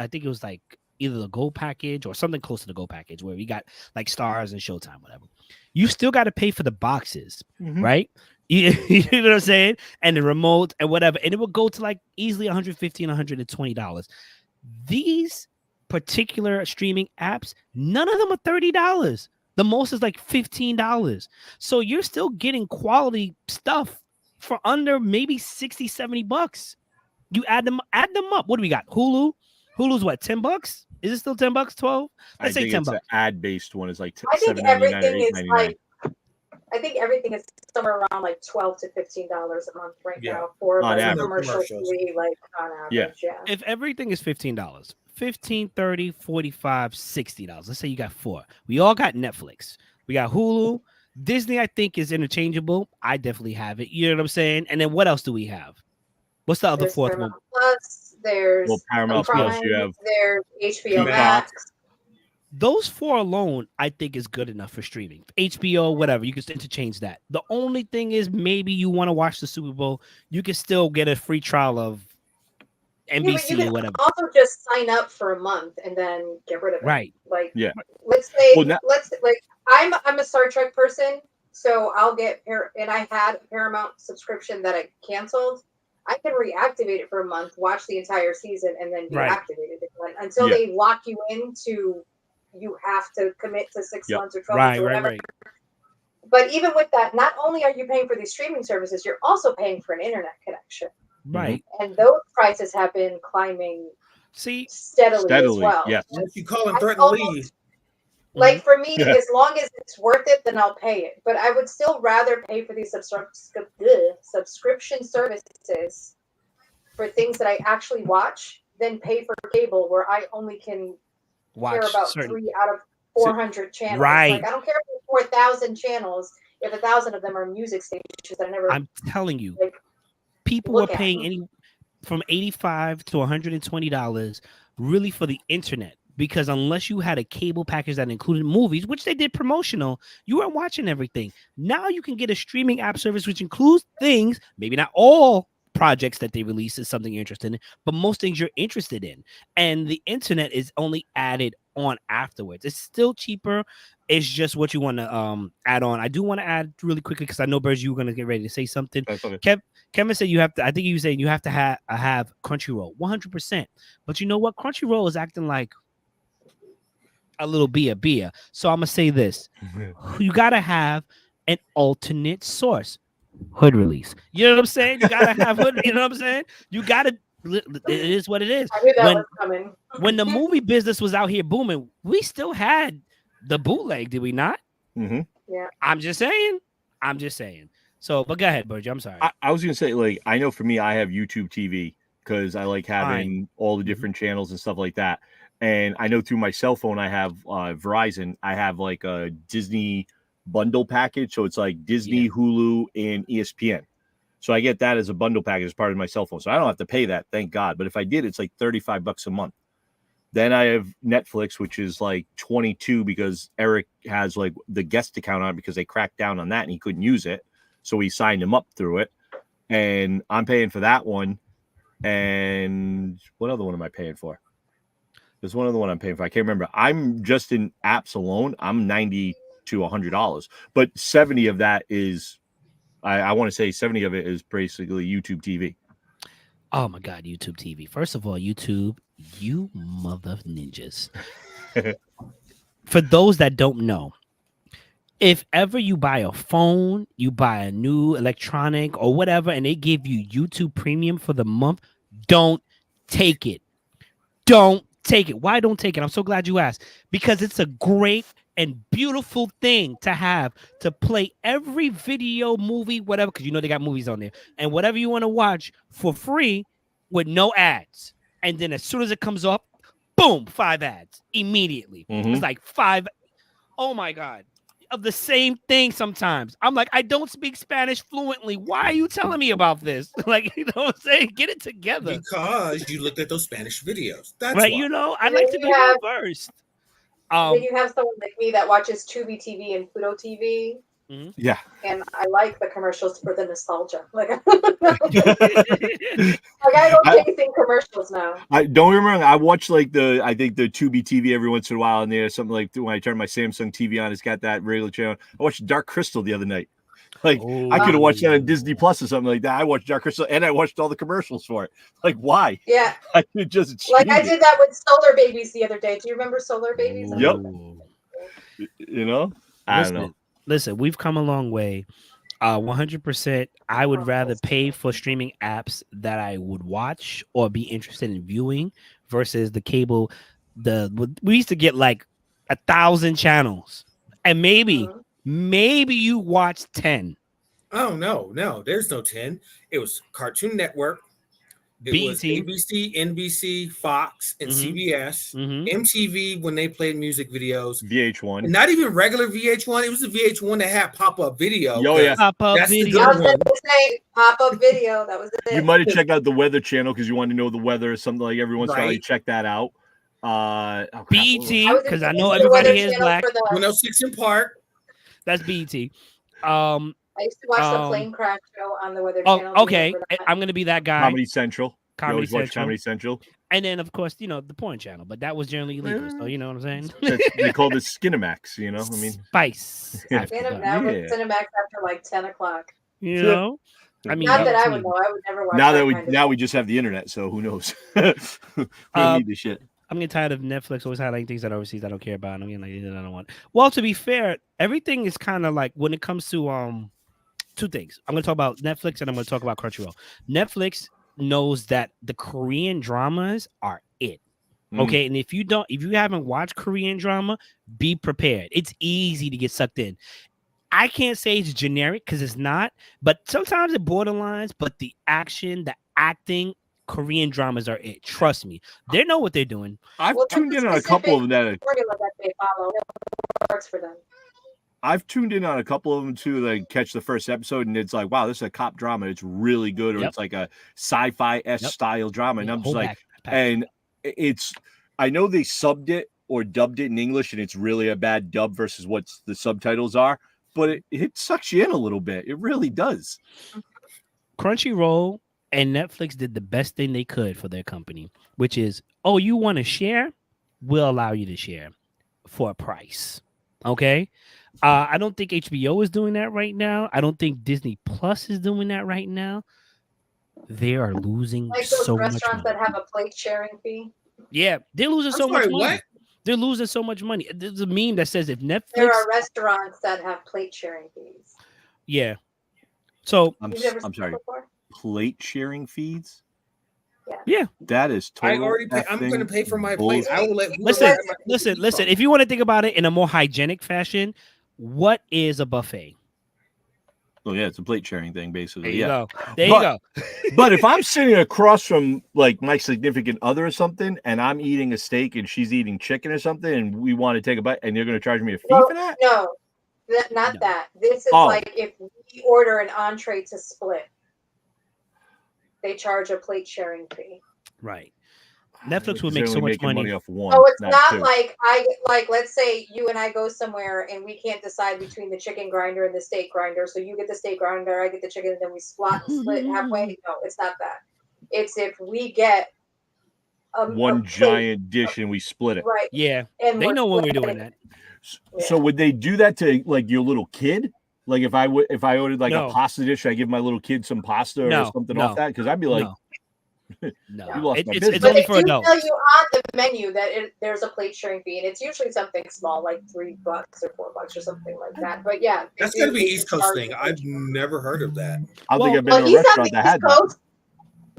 think it was like either the Gold package or something close to the Gold package where we got like Stars and Showtime, whatever. You still got to pay for the boxes, right? You know what I'm saying? And the remote and whatever. And it would go to like easily $150 and $120. These particular streaming apps, none of them are $30. The most is like $15. So you're still getting quality stuff for under maybe $60-$70. You add them up. What do we got? Hulu's what, $10? Is it still $10? 12? Let's say $10. The ad-based one is like I think everything is $7.99 like, I think everything is somewhere around like $12 to $15 a month right now for like commercials. Like on average, yeah. If everything is $15, 15, 30, 45, $60. Let's say you got 4. We all got Netflix. We got Hulu. Disney, I think, is interchangeable. I definitely have it. You know what I'm saying? And then what else do we have? What's the other fourth one? Plus, there's Paramount Plus. You have there's HBO Max. Those 4 alone, I think, is good enough for streaming. HBO, whatever, you can interchange that. The only thing is, maybe you want to watch the Super Bowl, you can still get a free trial of NBC or whatever. Also, just sign up for a month and then get rid of it. Right. Like, yeah. Let's say, I'm a Star Trek person, so I'll get and I had a Paramount subscription that I canceled. I can reactivate it for a month, watch the entire season, and then deactivate it again until they lock you into. You have to commit to 6 months or 12 months or whatever. Right. But even with that, not only are you paying for these streaming services, you're also paying for an internet connection. Right. And those prices have been climbing steadily as well. Yes. If you call and threaten to leave. Like for me, as long as it's worth it, then I'll pay it. But I would still rather pay for these subscription services for things that I actually watch than pay for cable where I only can care about 3 out of 400 channels. Right. Like I don't care if there's 4,000 channels if 1,000 of them are music stations that I never. I'm telling you, people are paying from $85 to $120 really for the internet. Because unless you had a cable package that included movies, which they did promotional, you weren't watching everything. Now you can get a streaming app service which includes things, maybe not all projects that they release is something you're interested in, but most things you're interested in. And the internet is only added on afterwards. It's still cheaper. It's just what you want to add on. I do want to add really quickly because I know, Burge, you were going to get ready to say something. Okay. Kevin said you have to, I think you saying you have to have Crunchyroll, 100%. But you know what? Crunchyroll is acting like a little beer. So I'm gonna say this: you gotta have an alternate source. Hood release. You know what I'm saying? You gotta have hood. You know what I'm saying? You gotta. It is what it is. I knew that was coming. When the movie business was out here booming, we still had the bootleg, did we not? Mm-hmm. Yeah. I'm just saying. So, but go ahead, Burge. I'm sorry. I was gonna say, like, I know for me, I have YouTube TV because I like having all the different channels and stuff like that. And I know through my cell phone, I have Verizon. I have like a Disney bundle package. So it's like Disney, Hulu, and ESPN. So I get that as a bundle package as part of my cell phone. So I don't have to pay that, thank God. But if I did, it's like $35 a month. Then I have Netflix, which is like $22 because Eric has like the guest account on it because they cracked down on that and he couldn't use it. So he signed him up through it. And I'm paying for that one. And what other one am I paying for? There's one other one I'm paying for. I can't remember. I'm just in apps alone. I'm $90 to $100, but 70 of that is, I want to say 70 of it is basically YouTube TV. Oh my God, YouTube TV. First of all, YouTube, you mother ninjas. For those that don't know, if ever you buy a phone, you buy a new electronic or whatever, and they give you YouTube Premium for the month, don't take it. Don't take it. Why don't take it? I'm so glad you asked. Because it's a great and beautiful thing to have to play every video, movie, whatever, because you know they got movies on there, and whatever you want to watch for free with no ads. And then as soon as it comes up, boom, 5 ads immediately. It's like 5. Oh my God. of the same thing sometimes. I'm like, I don't speak Spanish fluently. Why are you telling me about this? Like, you know what I'm saying? Get it together. Because you looked at those Spanish videos. That's right. Why. You know, I like to be well versed. Then you have someone like me that watches Tubi TV and Pluto TV. Mm-hmm. Yeah. And I like the commercials for the nostalgia. Like, I go chasing commercials now. I don't remember. I watch like I think the Tubi TV every once in a while, and there's something like when I turn my Samsung TV on, it's got that regular channel. I watched Dark Crystal the other night. Like I could have watched that on Disney Plus or something like that. I watched Dark Crystal and I watched all the commercials for it. Like why? Yeah. I could just like I did that with Solar Babies the other day. Do you remember Solar Babies? Yep. You know, I don't know. Listen, we've come a long way. 100%. I would rather pay for streaming apps that I would watch or be interested in viewing versus the cable. We used to get like 1,000 channels, and maybe you watch 10. Oh no, there's no 10. It was Cartoon Network. It was ABC, NBC, Fox, and CBS. MTV when they played music videos. VH1. And not even regular VH1. It was the VH1 that had pop-up video. Oh, yeah. Pop-up video. Pop-up video. That was it. You might have checked out the Weather Channel because you want to know the weather or something like every once in a while you check that out. BET, because I know everybody here is black. 106 in Park. That's BET. I used to watch the plane crash show on the Weather Channel. Okay. I'm going to be that guy. Comedy Central. Comedy Central. And then, of course, the porn channel. But that was generally illegal. So, you know what I'm saying? They called it Skinamax, you know? I mean, Spice. Cinemax after like 10 o'clock. You know? I mean, not that I would know. I would never watch now we just have the internet, so who knows? We need the shit. I'm getting tired of Netflix always highlighting things that overseas I don't care about. I'm getting like I don't want. Well, to be fair, everything is kind of like when it comes to two things. I'm going to talk about Netflix and I'm going to talk about Crunchyroll. Netflix knows that the Korean dramas are it. Okay, and if you haven't watched Korean drama, be prepared. It's easy to get sucked in. I can't say it's generic because it's not, but sometimes it borderlines. But the action, the acting, Korean dramas are it. Trust me, they know what they're doing. I've tuned in on a couple of them that they follow. It works for them. I've tuned in on a couple of them too. Like catch the first episode, and it's like, wow, this is a cop drama. It's really good, or it's like a sci-fi-esque style drama, and I'm just like, and it's. I know they subbed it or dubbed it in English, and it's really a bad dub versus what the subtitles are. But it sucks you in a little bit. It really does. Crunchyroll and Netflix did the best thing they could for their company, which is, oh, you want to share? We'll allow you to share for a price. Okay. I don't think HBO is doing that right now. I don't think Disney Plus is doing that right now. They are losing like those so much money. Restaurants that have a plate sharing fee. Yeah, they're losing so much money. What? They're losing so much money. There's a meme that says if Netflix. There are restaurants that have plate sharing fees. Yeah. So I'm sorry. Plate sharing fees. Yeah. That is totally. I already pay, I'm going to pay for my plate. I will let. Listen. If you want to think about it in a more hygienic fashion, what is a buffet? Oh yeah, it's a plate sharing thing, basically. There you go. There you go. But if I'm sitting across from like my significant other or something, and I'm eating a steak and she's eating chicken or something, and we want to take a bite, and you're going to charge me a fee for that? No, not that. This is like if we order an entree to split, they charge a plate sharing fee. Right. Netflix would make so much money off one. Oh, it's not like let's say you and I go somewhere and we can't decide between the chicken grinder and the steak grinder. So you get the steak grinder, I get the chicken, and then we split halfway. No, it's not that. It's if we get one giant dish and we split it. Right. Yeah. And they know when we're doing that. So would they do that to like your little kid? Like if I ordered like a pasta dish, I give my little kid some pasta or something off that? Because I'd be like. No, it's only for adults. Tell you on the menu that there's a plate sharing fee, and it's usually something small, like $3 or $4 or something like that. But yeah, that's gonna be East Coast thing. I've never heard of that. I don't think I've been to a restaurant that had that.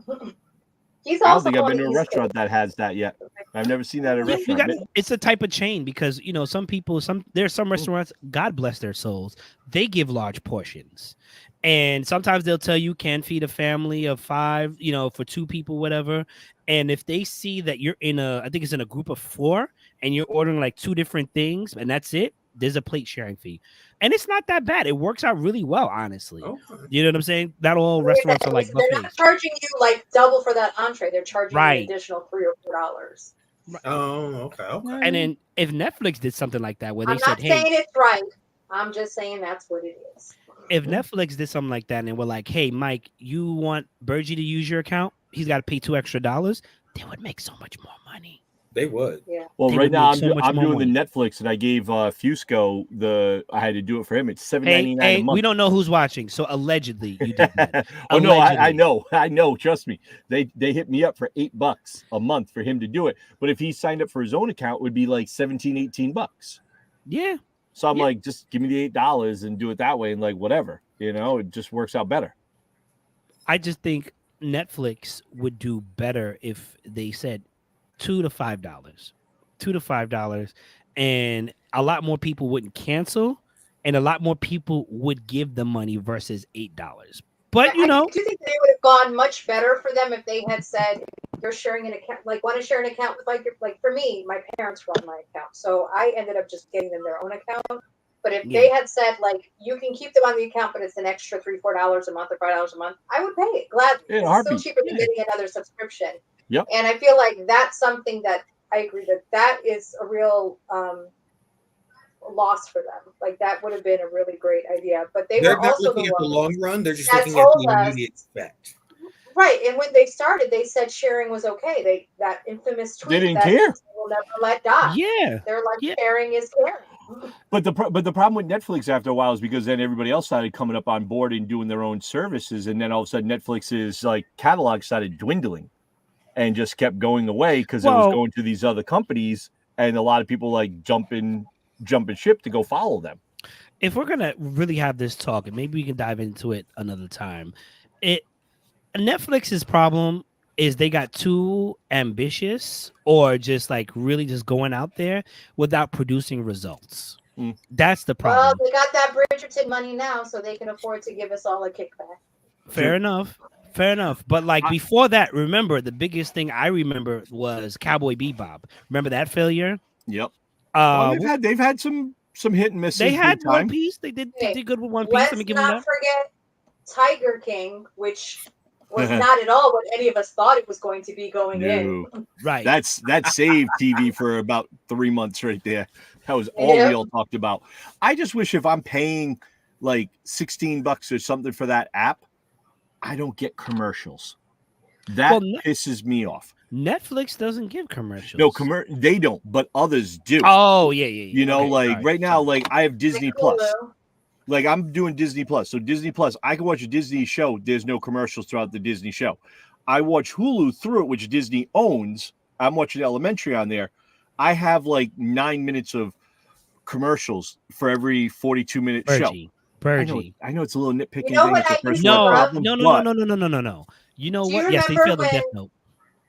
I don't think I've been to a restaurant that has that yet. I've never seen that at a restaurant. It's a type of chain because some people, there's some restaurants, God bless their souls, they give large portions. And sometimes they'll tell you can feed a family of 5, for 2 people, whatever. And if they see that you're I think it's in a group of 4 and you're ordering like 2 different things and that's it, There's a plate sharing fee, and it's not that bad. It works out really well, honestly. Okay. You know what I'm saying? Not all restaurants are like they're buffets. not charging you like double for that entree. They're charging you an Right. additional $3 or $4. Oh, okay. And then if Netflix did something like that, where they I'm said, not "Hey," saying it's right. I'm just saying that's what it is. if Netflix did something like that, and we're like, "Hey, Mike, you want Bergie to use your account? He's got to pay $2 extra," they would make so much more money. They would. Yeah. Well, They right would now make so much I'm more doing the money. Netflix, and I gave Fusco I had to do it for him. It's $7.99 Hey, a month. we don't know who's watching, so allegedly you did that. Oh no, I Allegedly. know. Trust me, they hit me up for $8 a month for him to do it. But if he signed up for his own account, it would be like $17-$18. Yeah. So I'm Yeah. like, just give me the $8 and do it that way, and like whatever, it just works out better. I just think Netflix would do better if they said $2 to $5, $2 to $5, and a lot more people wouldn't cancel, and a lot more people would give the money versus $8. But I do think they would have gone much better for them if they had said you're sharing an account. Like, want to share an account with like for me, my parents run my account, so I ended up just getting them their own account. But if they had said like you can keep them on the account, but it's an extra $3-$4 a month or $5 a month, I would pay it gladly. It's still cheaper than getting another subscription. Yep. And I feel like that's something that I agree that is a real loss for them. Like that would have been a really great idea. But they're not also looking the at the ones long run. They're just that looking at told the us- immediate effect. Right, and when they started, they said sharing was okay. That infamous tweet They didn't that care. will never let die. Yeah. They're like Yeah. sharing is caring. But the problem with Netflix after a while is because then everybody else started coming up on board and doing their own services, and then all of a sudden Netflix's like catalog started dwindling, and just kept going away because it was going to these other companies, and a lot of people like jumping ship to go follow them. If we're gonna really have this talk, and maybe we can dive into it another time, Netflix's problem is they got too ambitious, or just like really just going out there without producing results. That's the problem. Well, they got that Bridgerton money now, so they can afford to give us all a kickback. Fair enough. But like before that, remember the biggest thing I remember was Cowboy Bebop. Remember that failure? Yep. They've had some hit and misses. They had big time. One Piece. They did good with One Piece. Let's Let me give them not that. forget Tiger King, which was not at all what any of us thought it was going to be going in. Right. That saved TV for about 3 months right there. That was all we all talked about. I just wish if I'm paying like $16 or something for that app, I don't get commercials. That pisses me off. Netflix doesn't give commercials. No, they don't, but others do. Oh, yeah. Right now, like I have Disney Plus. Like I'm doing Disney Plus. So Disney Plus, I can watch a Disney show. There's no commercials throughout the Disney show. I watch Hulu through it, which Disney owns. I'm watching Elementary on there. I have like 9 minutes of commercials for every 42-minute show. Bergie. I know it's a little nitpicking. You know thing. what It's a I first used world to problem, No. You know Do you what? Yes, they remember failed on Death when-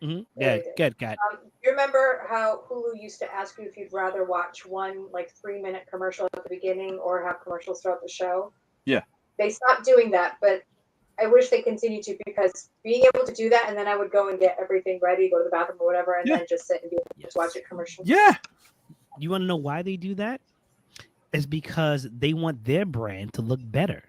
Note. Yeah, good, Kat. You remember how Hulu used to ask you if you'd rather watch one like 3-minute commercial at the beginning or have commercials throughout the show? Yeah. They stopped doing that, but I wish they continued to, because being able to do that, and then I would go and get everything ready, go to the bathroom or whatever, and then just sit and be able to watch a commercial. Yeah. You want to know why they do that? It's because they want their brand to look better.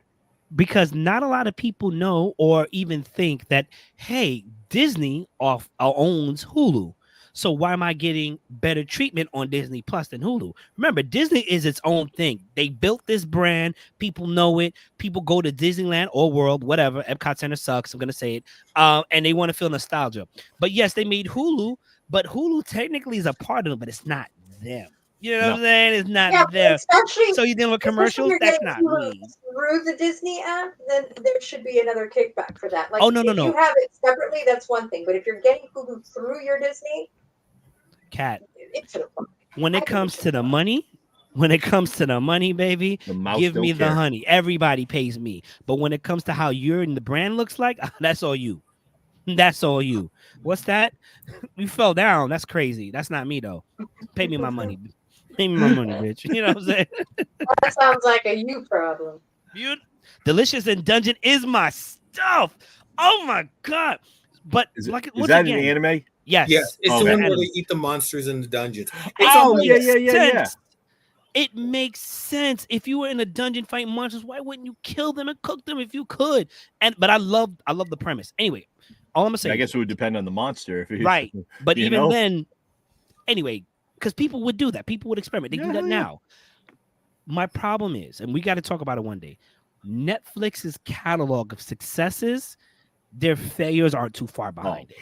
Because not a lot of people know or even think that, hey, Disney owns Hulu. So why am I getting better treatment on Disney Plus than Hulu? Remember, Disney is its own thing. They built this brand. People know it. People go to Disneyland or World, whatever. Epcot Center sucks. I'm going to say it. And they want to feel nostalgia. But yes, they made Hulu, but Hulu technically is a part of them, but it's not them. You know what I'm saying? It's not them. So you're dealing with commercials? That's not me. Through the Disney app, then there should be another kickback for that. Like, no. If you have it separately, that's one thing. But if you're getting Hulu through your Disney, Cat, when it comes to the money, baby, give me the honey. Everybody pays me. But when it comes to how the brand looks like, that's all you. That's all you. What's that? You fell down. That's crazy. That's not me, though. Pay me my money. Pay me my money, bitch. You know what I'm saying? That sounds like a you problem. Delicious in Dungeon is my stuff. Oh, my God. But is like, that an anime? Yes. Yes. It's the one where they eat the monsters in the dungeons. Yeah. It makes sense. If you were in a dungeon fighting monsters, why wouldn't you kill them and cook them if you could? But I love the premise. Anyway, all I'm gonna say. I guess it would depend on the monster, right? But even then, anyway, because people would do that. People would experiment. They do that now. My problem is, and we got to talk about it one day, Netflix's catalog of successes, their failures aren't too far behind it.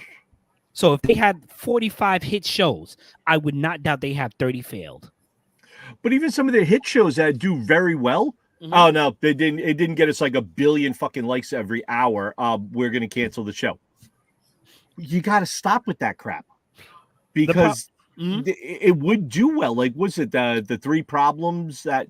So if they had 45 hit shows, I would not doubt they have 30 failed. But even some of their hit shows that do very well, oh no, they didn't. It didn't get us like 1 billion fucking likes every hour. We're gonna cancel the show. You got to stop with that crap, because it would do well. Like, was it the 3 problems that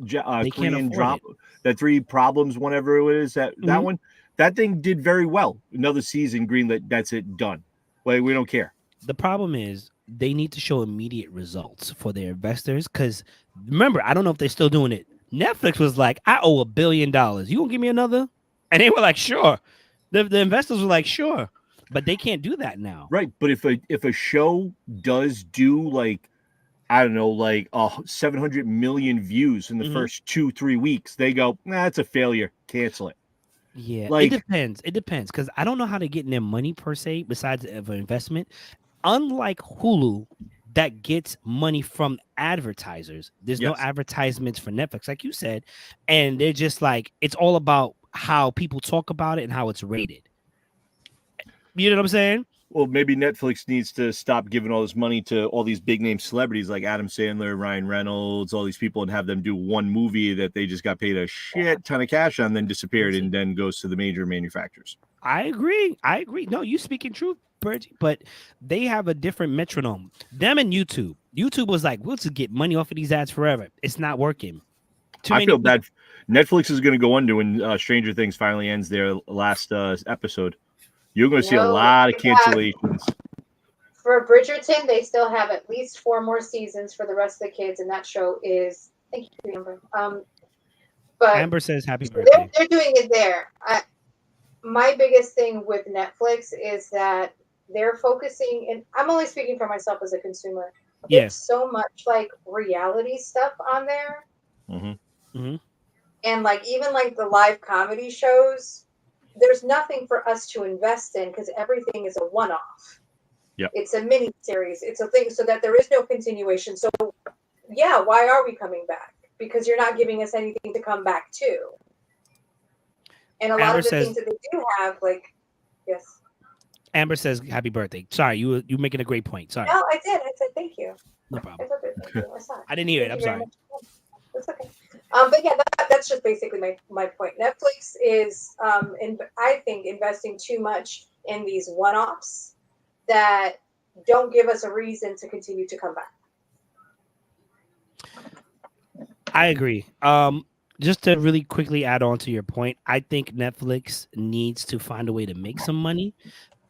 Korean drop? That 3 problems, whatever it is, that one, that thing did very well. Another season, greenlit. That's it, done. Like, we don't care. The problem is they need to show immediate results for their investors. Because remember, I don't know if they're still doing it. Netflix was like, I owe $1 billion. You gonna give me another? And they were like, sure. The investors were like, sure. But they can't do that now. Right. But if a show does do like, I don't know, like 700 million views in the first 2-3 weeks, they go, nah, it's a failure. Cancel it. Yeah, like, it depends. It depends, because I don't know how they're getting their money per se, besides of an investment. Unlike Hulu, that gets money from advertisers. There's no advertisements for Netflix, like you said, and they're just like, it's all about how people talk about it and how it's rated. You know what I'm saying? Well, maybe Netflix needs to stop giving all this money to all these big name celebrities like Adam Sandler, Ryan Reynolds, all these people, and have them do one movie that they just got paid a shit ton of cash on, then disappeared, and then goes to the major manufacturers. I agree. No, you speaking truth, Bergie, but they have a different metronome. Them and YouTube. YouTube was like, we'll just get money off of these ads forever. It's not working. I feel bad. Netflix is going to go under when Stranger Things finally ends their last episode. You're going to see a lot of cancellations. For Bridgerton, they still have at least 4 more seasons for the rest of the kids, and that show is. Thank you, Amber. But Amber says happy birthday. They're doing it there. My biggest thing with Netflix is that they're focusing, and I'm only speaking for myself as a consumer. There's so much like reality stuff on there, and like even like the live comedy shows. There's nothing for us to invest in because everything is a one-off. Yep. It's a mini series. It's a thing so that there is no continuation. So, yeah, why are we coming back? Because you're not giving us anything to come back to. And a lot of the things that they do have, like, yes. Amber says happy birthday. Sorry, you making a great point. Sorry. No, I did. I said thank you. No problem. I didn't hear it. I'm sorry. That's okay. But yeah, that's just basically my point. Netflix is, I think, investing too much in these one-offs that don't give us a reason to continue to come back. I agree. Just to really quickly add on to your point, I think Netflix needs to find a way to make some money.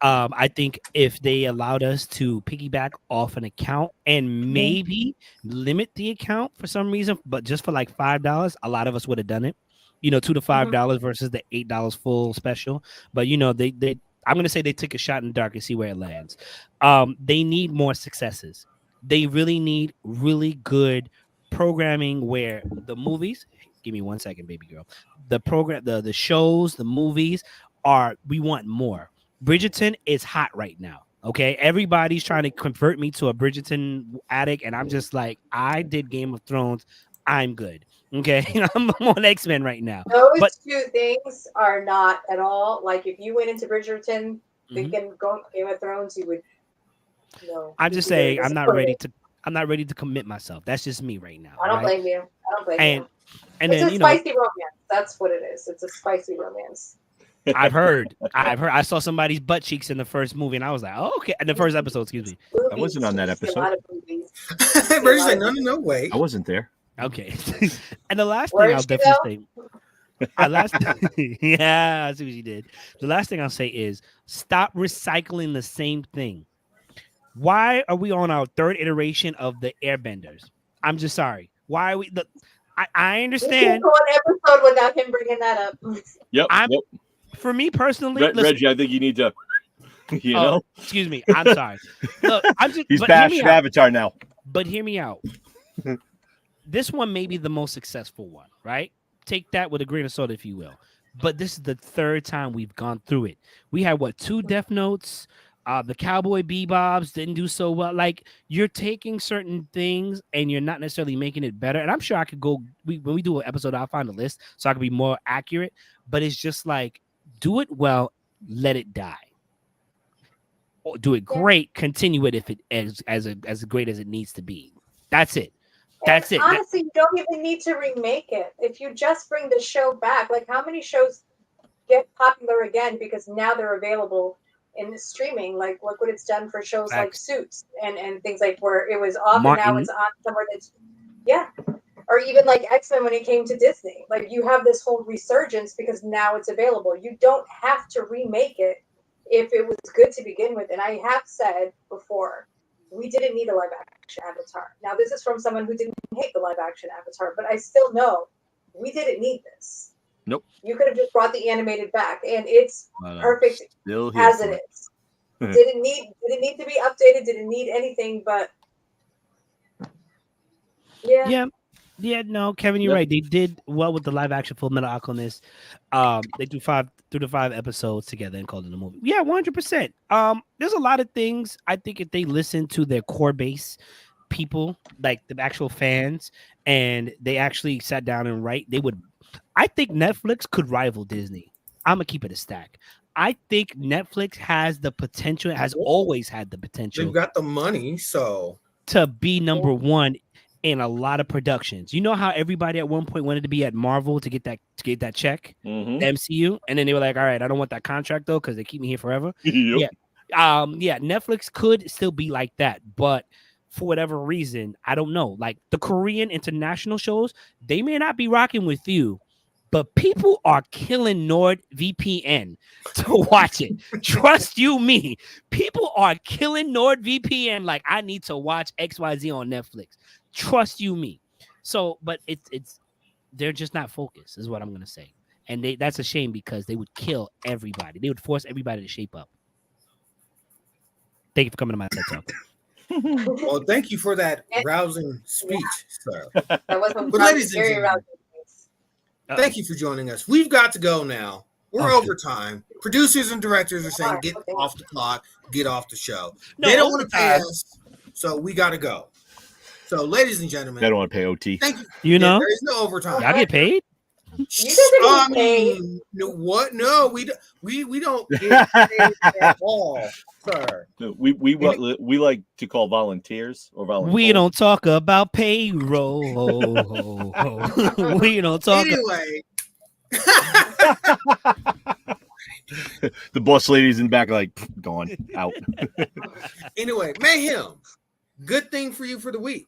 I think if they allowed us to piggyback off an account and maybe limit the account for some reason, but just for like $5, a lot of us would have done it. You know, $2 to $5 versus the $8 full special. But you know, they I'm gonna say they took a shot in the dark and see where it lands. They need more successes. They really need really good programming where the movies. Give me 1 second, baby girl. The program, the shows, the movies we want more. Bridgerton is hot right now. Okay, everybody's trying to convert me to a Bridgerton addict, and I'm just like, I did Game of Thrones. I'm good. Okay, I'm on X-Men right now. Those two things are not at all like if you went into Bridgerton thinking going Game of Thrones, you would. No, I'm just saying I'm not ready to commit myself. That's just me right now. I don't blame you. I don't blame you. And it's then, a spicy romance. That's what it is. It's a spicy romance. I've heard. I saw somebody's butt cheeks in the first movie, and I was like, "Oh, okay." In the first episode, excuse me. I wasn't on that episode. Birdie's like, no way. I wasn't there. Okay. And the last thing I'll definitely say, yeah, I see what you did. The last thing I'll say is stop recycling the same thing. Why are we on our 3rd iteration of the Airbenders? I'm just sorry. Why are we? I understand. We can't go an episode without him bringing that up. Yep. For me personally, Reggie, I think you need to, you know. Excuse me. I'm sorry. Look, He's bashed Avatar now. But hear me out. this one may be the most successful one, right? Take that with a grain of salt, if you will. But this is the third time we've gone through it. We had 2 Death Notes. The Cowboy Bebop's didn't do so well. Like, you're taking certain things and you're not necessarily making it better. And I'm sure I could go when we do an episode, I'll find a list so I can be more accurate. But it's just like, do it well, let it die. Or do it great, continue it if it is as great as it needs to be. That's it. That's it. Honestly, you don't even need to remake it. If you just bring the show back, like, how many shows get popular again because now they're available in the streaming? Like, look what it's done for shows like Suits and things like where it was off and now it's on somewhere that's or even like X-Men when it came to Disney. Like, you have this whole resurgence because now it's available. You don't have to remake it if it was good to begin with. And I have said before, we didn't need a live action Avatar. Now, this is from someone who didn't hate the live action Avatar, but I still know we didn't need this. Nope. You could have just brought the animated back, and it's perfect as it is. Didn't need to be updated. Didn't need anything, but yeah. No, Kevin, you're right. They did well with the live action Full Metal Alchemist. They do 5 episodes together and called it a movie. Yeah, 100%. There's a lot of things. I think if they listen to their core base people, like the actual fans, and they actually sat down and write, they would. I think Netflix could rival Disney. I'm gonna keep it a stack. I think Netflix has the potential, has always had the potential. They've got the money, so to be number one in a lot of productions. You know how everybody at one point wanted to be at Marvel to get that check, the MCU, and then they were like, "All right, I don't want that contract though because they keep me here forever." Yep. Yeah. Netflix could still be like that, but for whatever reason, I don't know. Like the Korean international shows, they may not be rocking with you, but people are killing NordVPN to watch it. Trust you me. People are killing NordVPN like I need to watch XYZ on Netflix. Trust you me. So, but it's they're just not focused, is what I'm gonna say. And that's a shame because they would kill everybody. They would force everybody to shape up. Thank you for coming to my TED Talk. Well, thank you for that rousing speech, sir. That was a ladies and very gentlemen, rousing. Thank you for joining us. We've got to go now. We're over time. Producers and directors are saying, get off the clock, get off the show. They don't want to pay us, so we got to go. So, ladies and gentlemen. They don't want to pay OT. Thank you. You know? There is no overtime. Y'all get paid? You guys get paid. No, what? No, we don't get paid at all, sir. We like to call volunteers or volunteers. We don't talk about payroll. We don't talk. Anyway, the boss ladies in the back are like gone out. Anyway, Mayhem. Good thing for you for the week.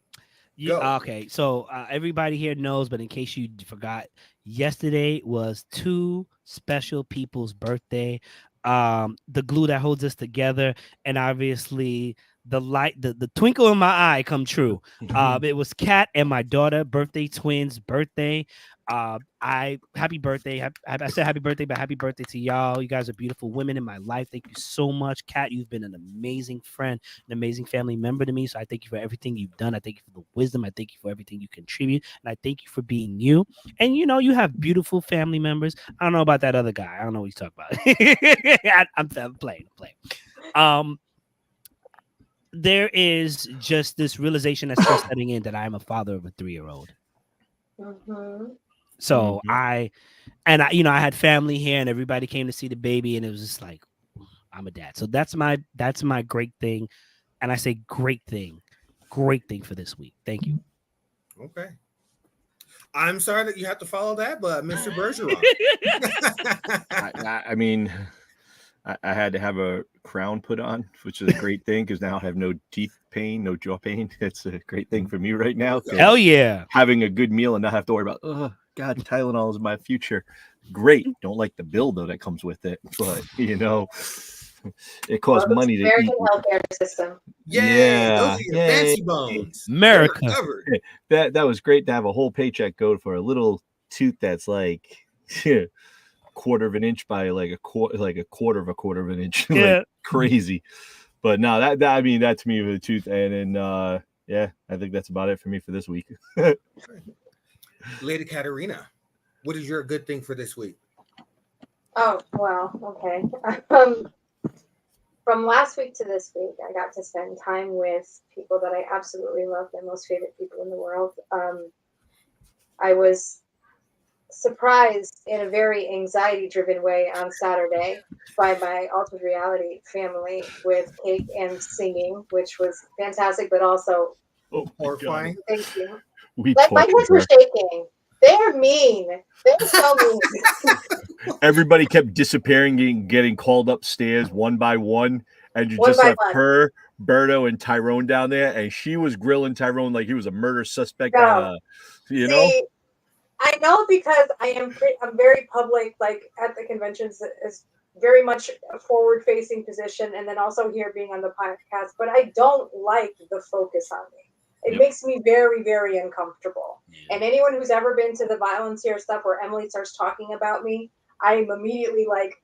Yeah, okay, so everybody here knows, but in case you forgot, yesterday was 2 special people's birthday. The glue that holds us together, and obviously the light, the twinkle in my eye come true. It was Kat and my daughter birthday, twins birthday. Happy birthday. I said happy birthday, but happy birthday to y'all. You guys are beautiful women in my life. Thank you so much. Kat, you've been an amazing friend, an amazing family member to me. So I thank you for everything you've done. I thank you for the wisdom. I thank you for everything you contribute. And I thank you for being you. And you know, you have beautiful family members. I don't know about that other guy. I don't know what he's talking about. I'm playing. There is just this realization that's still setting in that I'm a father of a 3-year-old. So I had family here and everybody came to see the baby and it was just like, I'm a dad. So that's my great thing. And I say great thing for this week. Thank you. Okay. I'm sorry that you have to follow that, but Mr. Bergeron. I mean, I had to have a crown put on, which is a great thing because now I have no teeth pain, no jaw pain. It's a great thing for me right now. Hell yeah. Having a good meal and not have to worry about, oh, God, Tylenol is my future. Great. Don't like the bill, though, that comes with it. But, you know, it costs money to American eat. healthcare system. Yeah. Those are your fancy bones. America. That was great to have a whole paycheck go for a little tooth that's like quarter of an inch by like a quarter of an inch. Yeah. Like crazy. But no, that to me was a tooth. And then yeah, I think that's about it for me for this week. Lady Katarina, what is your good thing for this week? Oh, well, okay. From last week to this week, I got to spend time with people that I absolutely love, my most favorite people in the world. I was surprised in a very anxiety-driven way on Saturday by my altered reality family with cake and singing, which was fantastic, but also horrifying. Thank you. Like, my hands were shaking. They're mean. They're so mean. Everybody kept disappearing, getting called upstairs one by one, and you just left her, Berto, and Tyrone down there, and she was grilling Tyrone like he was a murder suspect. You know. I know because I'm very public, like at the conventions, is very much a forward-facing position, and then also here being on the podcast. But I don't like the focus on me. It makes me very, very uncomfortable. Yeah. And anyone who's ever been to the volunteer stuff where Emily starts talking about me, I am immediately like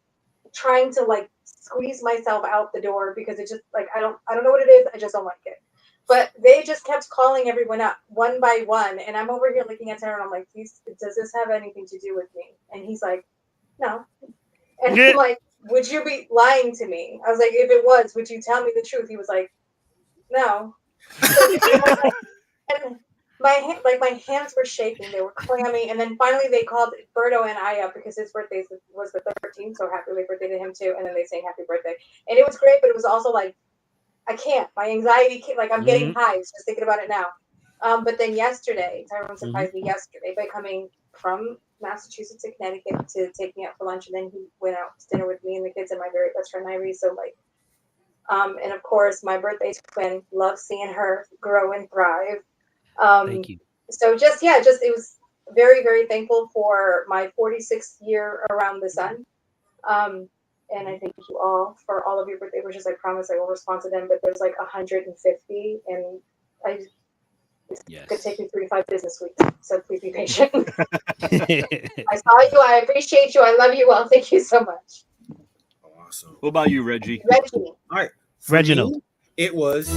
trying to like squeeze myself out the door because it just like I don't know what it is. I just don't like it. But they just kept calling everyone up one by one, and I'm over here looking at Tara, and I'm like, "Please, does this have anything to do with me?" And he's like, "No." And I'm like, "Would you be lying to me?" I was like, "If it was, would you tell me the truth?" He was like, "No." And my hands were shaking, they were clammy, and then finally they called Berto and I up because his birthday was the 13th, so happy late birthday to him too. And then they sang happy birthday, and it was great, but it was also like I can't. My anxiety, like I'm getting hives just thinking about it now. But then yesterday, Tyrone surprised me yesterday by coming from Massachusetts to Connecticut to take me out for lunch, and then he went out to dinner with me and the kids and my very best friend Irie. So like. And of course, my birthday twin, love seeing her grow and thrive. Thank you. So it was very, very thankful for my 46th year around the sun. And I thank you all for all of your birthday wishes. I promise I will respond to them, but there's like 150, and it could take me 3 to 5 business weeks. So please be patient. I saw you. I appreciate you. I love you all. Thank you so much. Awesome. What about you, Reggie? Reggie. All right. Reginald. Me, it was